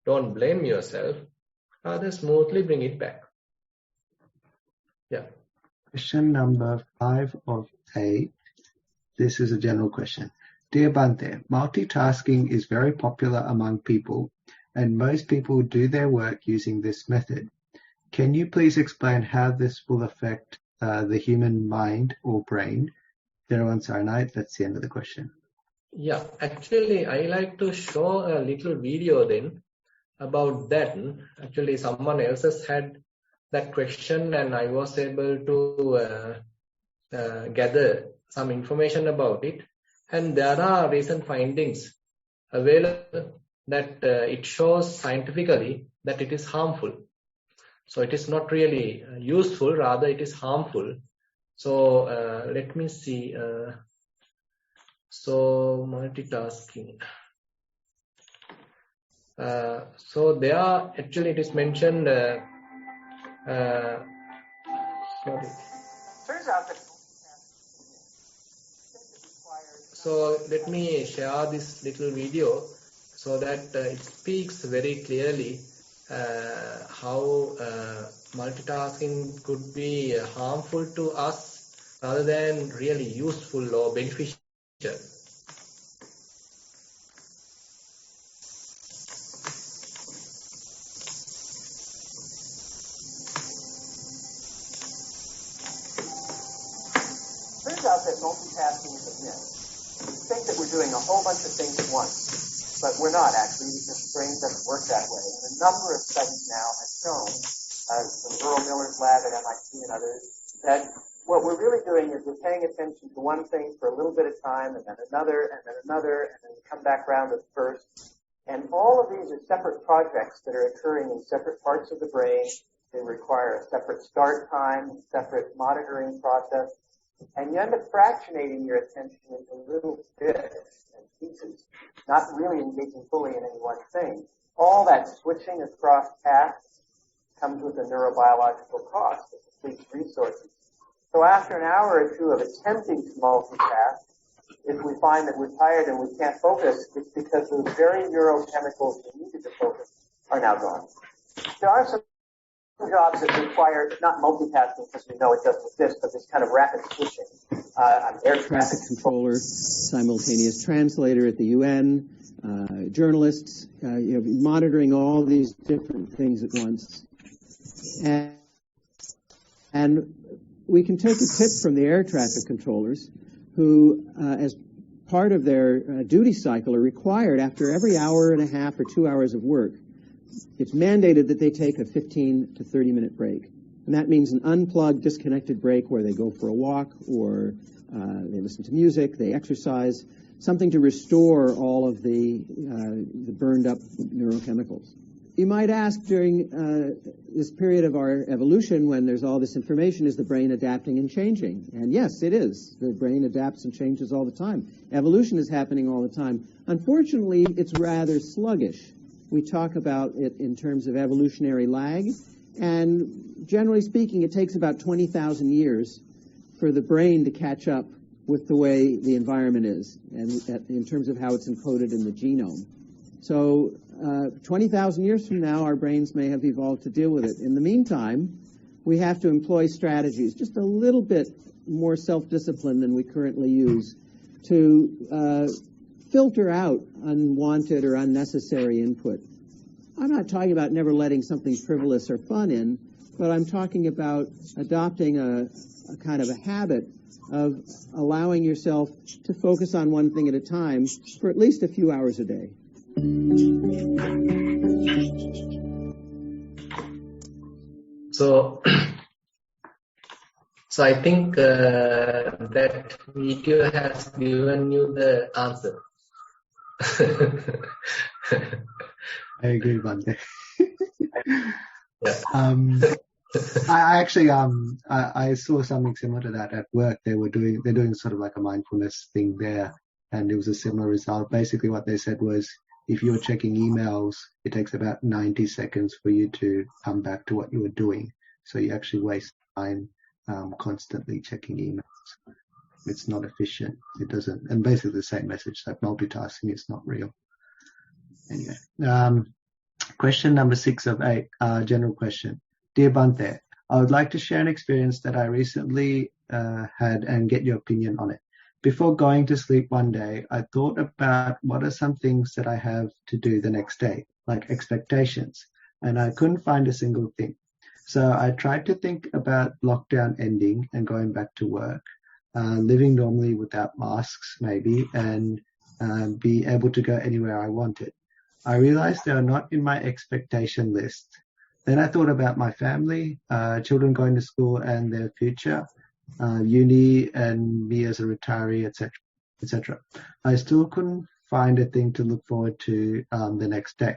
Don't blame yourself. Rather smoothly bring it back. Yeah. Question number 5 of 8. This is a general question. Dear Bhante, multitasking is very popular among people, and most people do their work using this method. Can you please explain how this will affect the human mind or brain? Thero and Saranai, that's the end of the question. Yeah, actually, I like to show a little video then about that. Actually, someone else has had that question, and I was able to gather some information about it. And there are recent findings available that it shows scientifically that it is harmful. So it is not really useful, rather it is harmful. So let me see. So multitasking. So there are, actually it is mentioned, sorry. Turns out that. So let me share this little video so that it speaks very clearly how multitasking could be harmful to us rather than really useful or beneficial. Turns out that multitasking is a myth. We think that we're doing a whole bunch of things at once, but we're not actually, because the brain doesn't work that way. And a number of studies now have shown, from Earl Miller's lab at MIT and others, that what we're really doing is we're paying attention to one thing for a little bit of time, and then another, and then another, and then we come back around to the first. And all of these are separate projects that are occurring in separate parts of the brain. They require a separate start time, separate monitoring process. And you end up fractionating your attention into little bits and pieces, not really engaging fully in any one thing. All that switching across tasks comes with a neurobiological cost. It depletes resources. So after an hour or two of attempting to multitask, if we find that we're tired and we can't focus, it's because those very neurochemicals we needed to focus are now gone. There are some jobs that require not multitasking, because we know it doesn't exist, but this kind of rapid switching. Air traffic controller, simultaneous translator at the UN, journalists, monitoring all these different things at once. And we can take a tip from the air traffic controllers, who, as part of their duty cycle, are required after every hour and a half or 2 hours of work. It's mandated that they take a 15 to 30-minute break. And that means an unplugged, disconnected break where they go for a walk or they listen to music, they exercise, something to restore all of the burned up neurochemicals. You might ask, during this period of our evolution when there's all this information, is the brain adapting and changing? And yes, it is. The brain adapts and changes all the time. Evolution is happening all the time. Unfortunately, it's rather sluggish. We talk about it in terms of evolutionary lag, and generally speaking, it takes about 20,000 years for the brain to catch up with the way the environment is, and in terms of how it's encoded in the genome. So 20,000 years from now, our brains may have evolved to deal with it. In the meantime, we have to employ strategies, just a little bit more self-discipline than we currently use, to filter out unwanted or unnecessary input. I'm not talking about never letting something frivolous or fun in, but I'm talking about adopting a kind of a habit of allowing yourself to focus on one thing at a time for at least a few hours a day. So I think that video has given you the answer. I agree, Bante. Yeah. I actually I saw something similar to that at work. They're doing sort of like a mindfulness thing there, and it was a similar result. Basically, what they said was, if you're checking emails, it takes about 90 seconds for you to come back to what you were doing. So you actually waste time constantly checking emails. It's not efficient. It doesn't. And basically the same message, that multitasking is not real. Anyway, question number 6 of 8, general question. Dear Bante, I would like to share an experience that I recently had and get your opinion on it. Before going to sleep one day, I thought about what are some things that I have to do the next day, like expectations, and I couldn't find a single thing. So I tried to think about lockdown ending and going back to work, living normally without masks maybe, and be able to go anywhere I wanted. I realized they are not in my expectation list. Then I thought about my family, children going to school and their future, uni and me as a retiree, etc., etc. I still couldn't find a thing to look forward to the next day.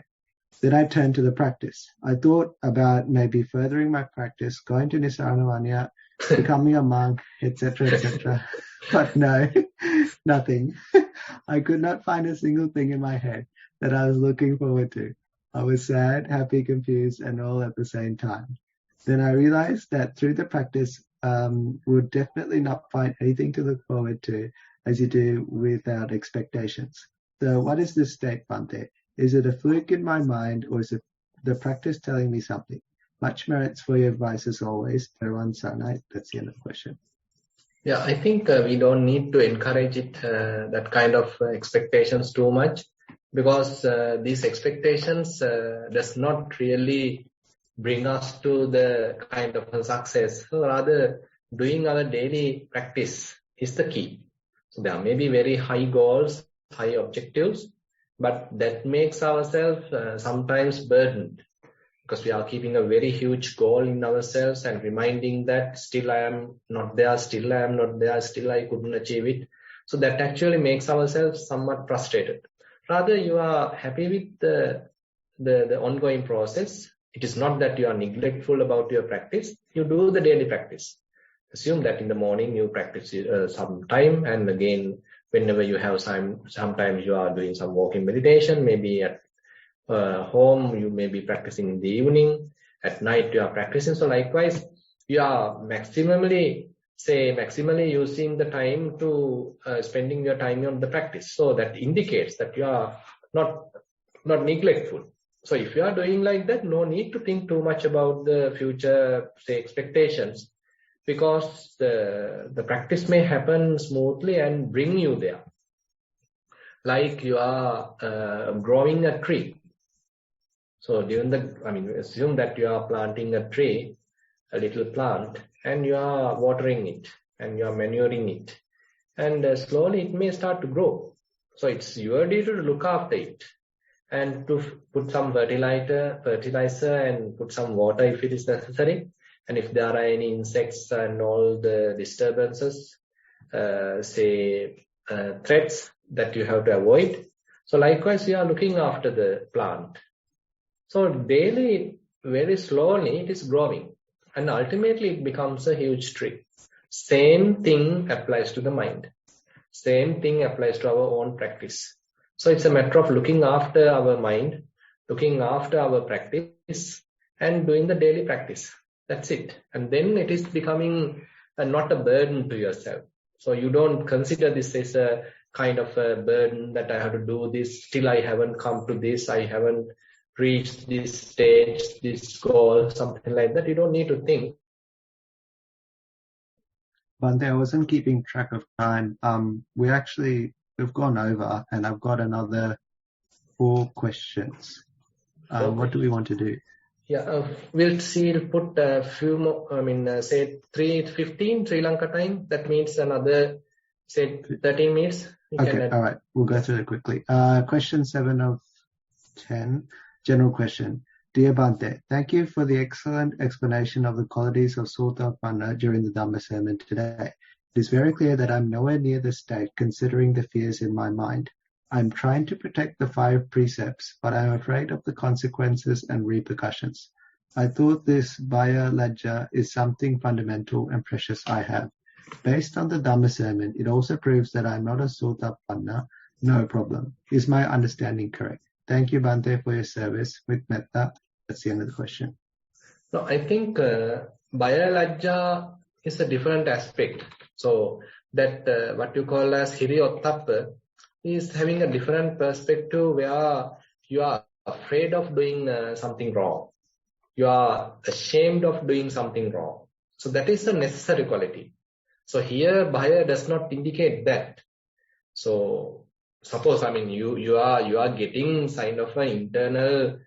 Then I turned to the practice. I thought about maybe furthering my practice, going to Nissarana, becoming a monk, etc., etc. But no, nothing. I could not find a single thing in my head that I was looking forward to. I was sad, happy, confused, and all at the same time. Then I realized that through the practice, would definitely not find anything to look forward to as you do without expectations. So what is this state, Bante? Is it a fluke in my mind, or is it the practice telling me something? Much merits for your advice as always. Thero and Sanai. That's the end of the question. Yeah, I think we don't need to encourage it, that kind of expectations too much, because these expectations does not really bring us to the kind of success. So rather, doing our daily practice is the key. So there may be very high goals, high objectives, but that makes ourselves sometimes burdened, because we are keeping a very huge goal in ourselves and reminding that still I am not there, still I am not there, still I couldn't achieve it. So that actually makes ourselves somewhat frustrated. Rather, you are happy with the ongoing process. It is not that you are neglectful about your practice. You do the daily practice. Assume that in the morning you practice some time, and again, whenever you have time, sometimes you are doing some walking meditation, maybe at home you may be practicing in the evening, at night you are practicing. So likewise, you are maximally say maximally using the time to spending your time on the practice. So that indicates that you are not neglectful. So if you are doing like that, no need to think too much about the future, say, expectations, because the practice may happen smoothly and bring you there. Like you are growing a tree. So assume that you are planting a tree, a little plant, and you are watering it and you are manuring it, and slowly it may start to grow. So it's your duty to look after it and to put some fertilizer and put some water if it is necessary. And if there are any insects and all the disturbances, threats that you have to avoid. So likewise, you are looking after the plant. So daily, very slowly, it is growing. And ultimately, it becomes a huge tree. Same thing applies to the mind. Same thing applies to our own practice. So it's a matter of looking after our mind, looking after our practice, and doing the daily practice. That's it. And then it is becoming not a burden to yourself. So you don't consider this as a kind of a burden that I have to do this, still I haven't come to this, I haven't reached this stage, this goal, something like that. You don't need to think. Bhante, I wasn't keeping track of time. We've gone over, and I've got another 4 questions. What do we want to do? Yeah, we'll put a few more, say 3:15 Sri Lanka time. That means another, say 13 minutes. Okay, all right. We'll go through it quickly. Question 7 of 10, general question. Dear Bhante, thank you for the excellent explanation of the qualities of Sotapanna during the Dhamma sermon today. It is very clear that I'm nowhere near this state considering the fears in my mind. I'm trying to protect the 5 precepts, but I'm afraid of the consequences and repercussions. I thought this Bhaya Lajja is something fundamental and precious I have. Based on the Dhamma sermon, it also proves that I'm not a Sotapanna. No problem. Is my understanding correct? Thank you, Bhante, for your service. With metta, that's the end of the question. No, I think Bhaya Lajja is a different aspect. So that what you call as Hiriyottappa is having a different perspective where you are afraid of doing something wrong. You are ashamed of doing something wrong. So that is a necessary quality. So here Bhaya does not indicate that. So suppose, you are getting kind of an internal,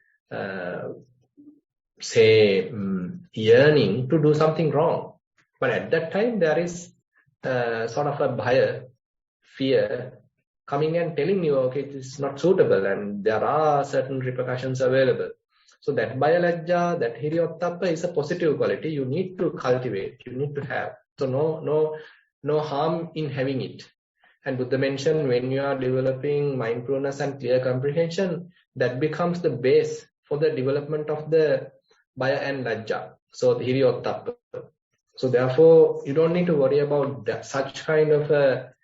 yearning to do something wrong. But at that time, there is sort of a Bhaya, fear, coming and telling you, okay, it is not suitable and there are certain repercussions available. So that Bhaya Lajja, that Hiriyottappa is a positive quality you need to cultivate, you need to have. So no harm in having it. And Buddha mentioned when you are developing mindfulness and clear comprehension, that becomes the base for the development of the Bhaya and Lajja. So the Hiriyottappa. So therefore, you don't need to worry about that, such kind of a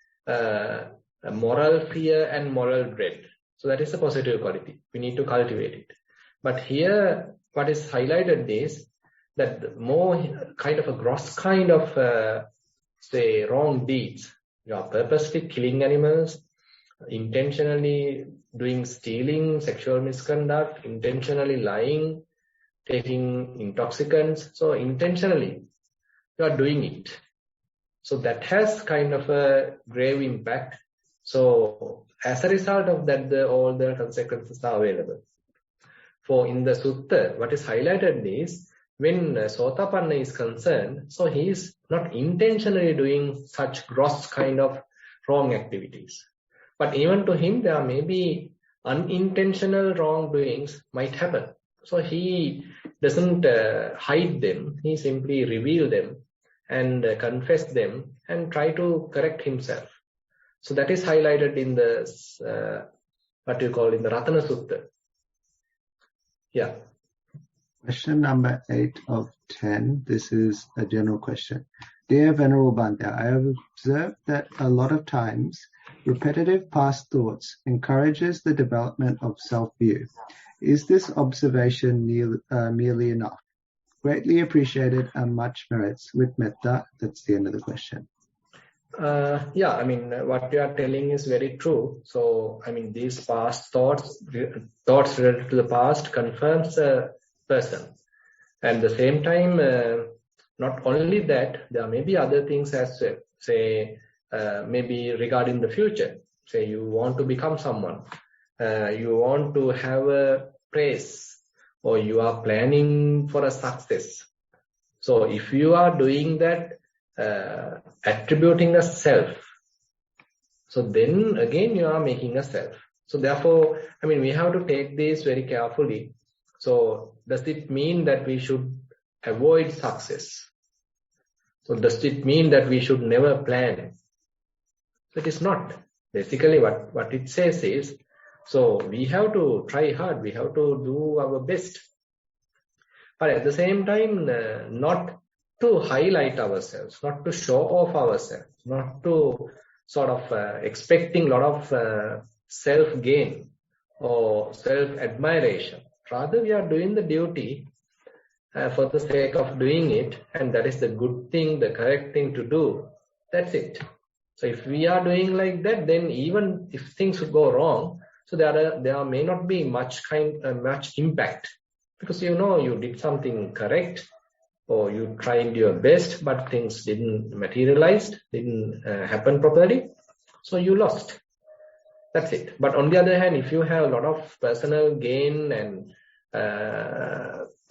moral fear and moral dread. So that is a positive quality. We need to cultivate it. But here, what is highlighted is that more kind of a gross kind of, wrong deeds. You are purposely killing animals, intentionally doing stealing, sexual misconduct, intentionally lying, taking intoxicants. So intentionally, you are doing it. So that has kind of a grave impact. So as a result of that, all the consequences are available. For in the Sutta, what is highlighted is when Sotapanna is concerned, so he is not intentionally doing such gross kind of wrong activities. But even to him, there may be unintentional wrongdoings might happen. So he doesn't hide them. He simply reveal them and confess them and try to correct himself. So that is highlighted in the, in the Ratana Sutta. Yeah. Question number 8 of 10. This is a general question. Dear Venerable Bhante, I have observed that a lot of times repetitive past thoughts encourages the development of self-view. Is this observation merely enough? Greatly appreciated and much merits. With metta, that's the end of the question. Yeah, I mean, what you are telling is very true. So, I mean, these past thoughts related to the past confirms a person. And at the same time, not only that, there may be other things as well. Say, maybe regarding the future. Say you want to become someone. You want to have a praise, or you are planning for a success. So if you are doing that, attributing a self, so then again you are making a self. So therefore, I mean, we have to take this very carefully. So does it mean that we should avoid success? So does it mean that we should never plan? It is not. Basically what it says is, so we have to try hard, we have to do our best. But at the same time, not to highlight ourselves, not to show off ourselves, not to sort of expecting a lot of self-gain or self-admiration. Rather, we are doing the duty for the sake of doing it, and that is the good thing, the correct thing to do. That's it. So if we are doing like that, then even if things go wrong, so there may not be much impact, because you did something correct, or you tried your best, but things didn't materialize, didn't happen properly, so you lost. That's it. But on the other hand, if you have a lot of personal gain and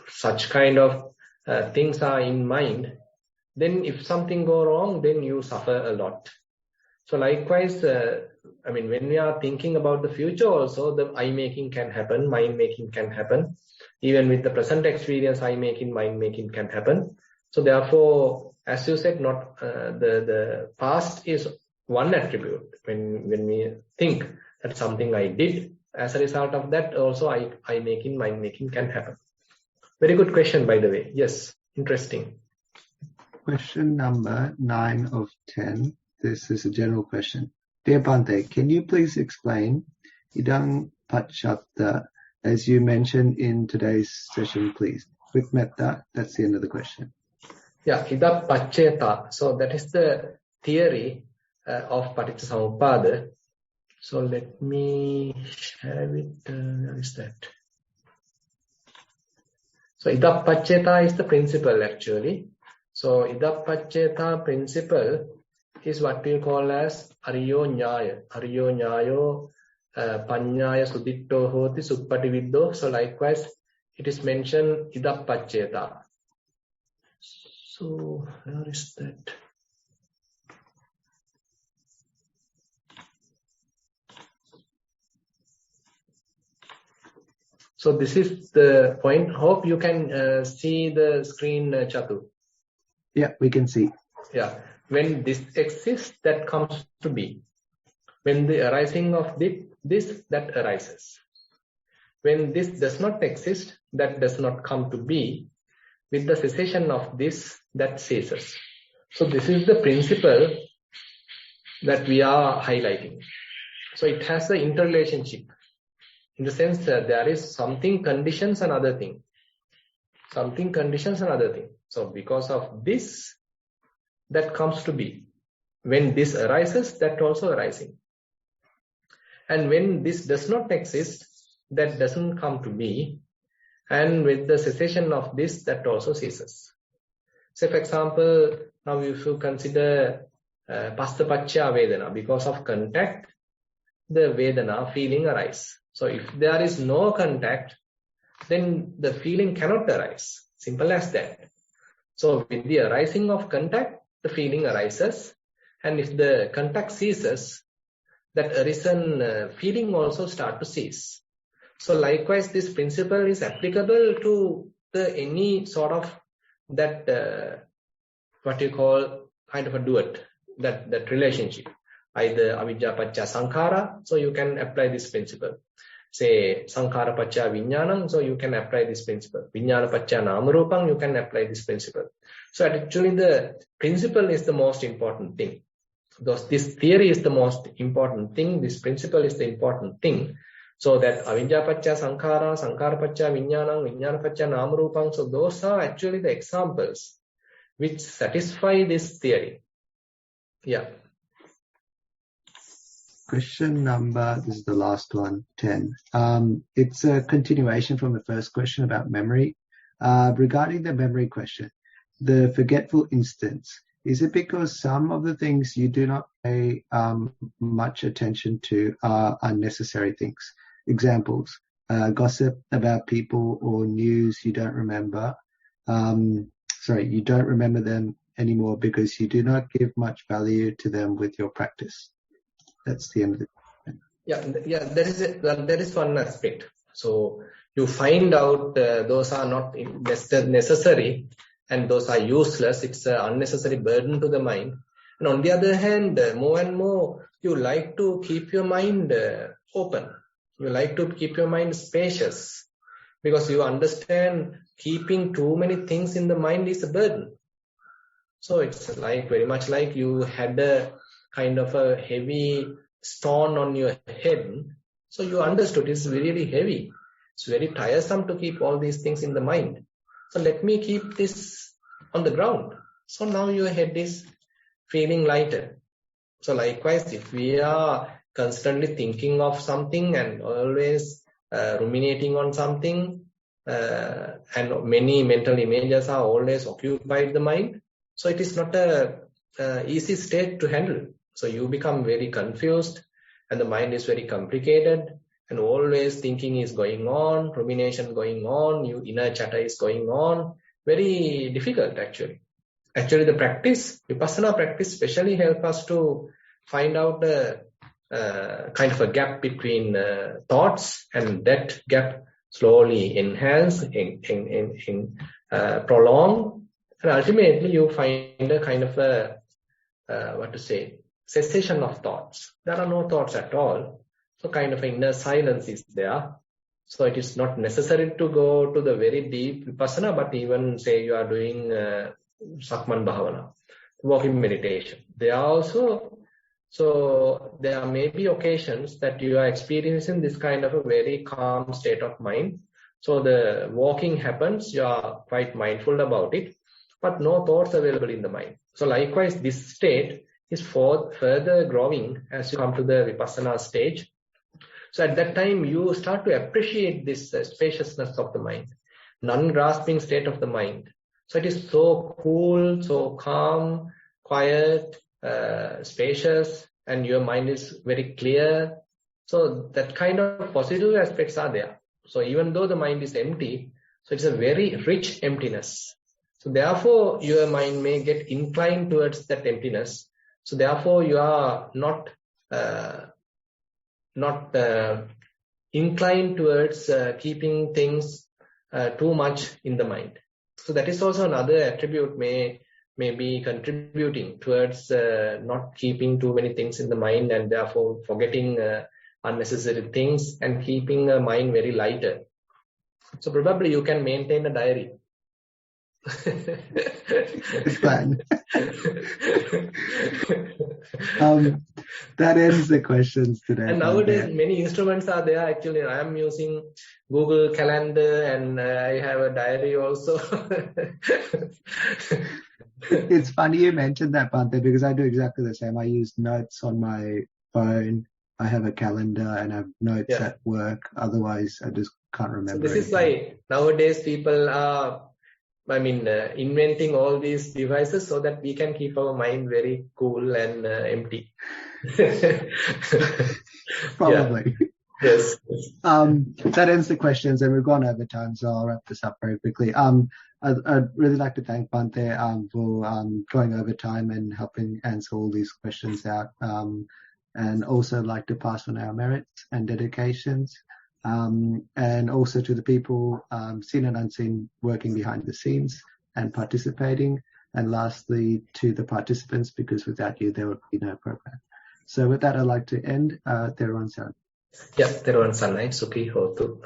such kind of things are in mind, then if something go wrong, then you suffer a lot. So likewise, I mean, when we are thinking about the future also, the I-making can happen, mind-making can happen. Even with the present experience, I-making, mind-making can happen. So therefore, as you said, not the past is one attribute. When we think that something I did, as a result of that, also I-making, mind-making can happen. Very good question, by the way. Yes, interesting. Question number 9 of 10. This is a general question. Dear Bhante, can you please explain idang paccata as you mentioned in today's session, please? With metta, that's the end of the question. Yeah, idang paccata. So that is the theory of Paticcasamuppada. So let me share it. Where is that? So idang paccata is the principle actually. So idang paccata principle is what we call as Ariyo Nyaya. Ariyo Nyayo Panyaya Suditto Hoti Suppatividdo. So likewise, it is mentioned idang paccata. So where is that? So this is the point. Hope you can see the screen, Chatu. Yeah, we can see. Yeah. When this exists, that comes to be. When the arising of this, that arises. When this does not exist, that does not come to be. With the cessation of this, that ceases. So this is the principle that we are highlighting. So it has the interrelationship. In the sense that there is something conditions another thing. Something conditions another thing. So because of this, that comes to be. When this arises, that also arising. And when this does not exist, that doesn't come to be. And with the cessation of this, that also ceases. Say for example, now if you consider passa paccaya vedana, because of contact, the vedana feeling arise. So if there is no contact, then the feeling cannot arise. Simple as that. So with the arising of contact, the feeling arises, and if the contact ceases, that arisen feeling also start to cease. So likewise, this principle is applicable to any sort of that what you call kind of a duet, that relationship, either avijja paccaya sankhara, so you can apply this principle. Say sankhara paccaya vijnanam, so you can apply this principle. Vijnana paccaya namarupam, you can apply this principle. So actually the principle is the most important thing. Thus this theory is the most important thing, this principle is the important thing. So that avijja pacca sankhara, sankhara pacca vijnanam, vijnana pacca namarupam. So those are actually the examples which satisfy this theory. Yeah. Question number, this is the last one, 10. It's a continuation from the first question about memory. Regarding the memory question, the forgetful instance, is it because some of the things you do not pay much attention to are unnecessary things? Examples, gossip about people or news you don't remember. You don't remember them anymore because you do not give much value to them with your practice. That's the end of the question. Yeah, there is one aspect. So you find out those are not necessary and those are useless. It's an unnecessary burden to the mind. And on the other hand, more and more, you like to keep your mind open. You like to keep your mind spacious because you understand keeping too many things in the mind is a burden. So it's like very much like you had a kind of a heavy stone on your head. So you understood it's really heavy. It's very tiresome to keep all these things in the mind. So let me keep this on the ground. So now your head is feeling lighter. So likewise, if we are constantly thinking of something and always ruminating on something, and many mental images are always occupied the mind, so it is not a easy state to handle. So you become very confused and the mind is very complicated and always thinking is going on, rumination going on, your inner chatter is going on. Very difficult actually. Actually the practice, Vipassana practice especially help us to find out the kind of a gap between thoughts, and that gap slowly enhance, prolong, and ultimately you find a kind of a, cessation of thoughts. There are no thoughts at all. So kind of inner silence is there. So it is not necessary to go to the very deep Vipassana, but even say you are doing Sakman Bhavana, walking meditation. There are also, so there may be occasions that you are experiencing this kind of a very calm state of mind. So the walking happens, you are quite mindful about it, but no thoughts available in the mind. So likewise, this state is further growing as you come to the Vipassana stage. So at that time, you start to appreciate this spaciousness of the mind, non-grasping state of the mind. So it is so cool, so calm, quiet, spacious, and your mind is very clear. So that kind of positive aspects are there. So even though the mind is empty, so it's a very rich emptiness. So therefore, your mind may get inclined towards that emptiness. So therefore, you are not inclined towards keeping things too much in the mind. So that is also another attribute may be contributing towards not keeping too many things in the mind and therefore forgetting unnecessary things and keeping a mind very lighter. So probably you can maintain a diary. It's fun. That ends the questions today. And nowadays many instruments are there. Actually, I am using Google Calendar and I have a diary also. It's funny you mentioned that, Bhante, because I do exactly the same. I use notes on my phone. I have a calendar and I have notes at work. Otherwise, I just can't remember. So this is why nowadays people are, inventing all these devices so that we can keep our mind very cool and empty. Probably. Yes. That ends the questions, and we've gone over time, so I'll wrap this up very quickly. I'd really like to thank Bhante for going over time and helping answer all these questions out, and also like to pass on our merits and dedications, and also to the people seen and unseen working behind the scenes and participating, and lastly to the participants, because without you there would be no program. So with that, I'd like to end. Thero and Sarah. Yeah, Thero and Sanai, Sukhi Hotu.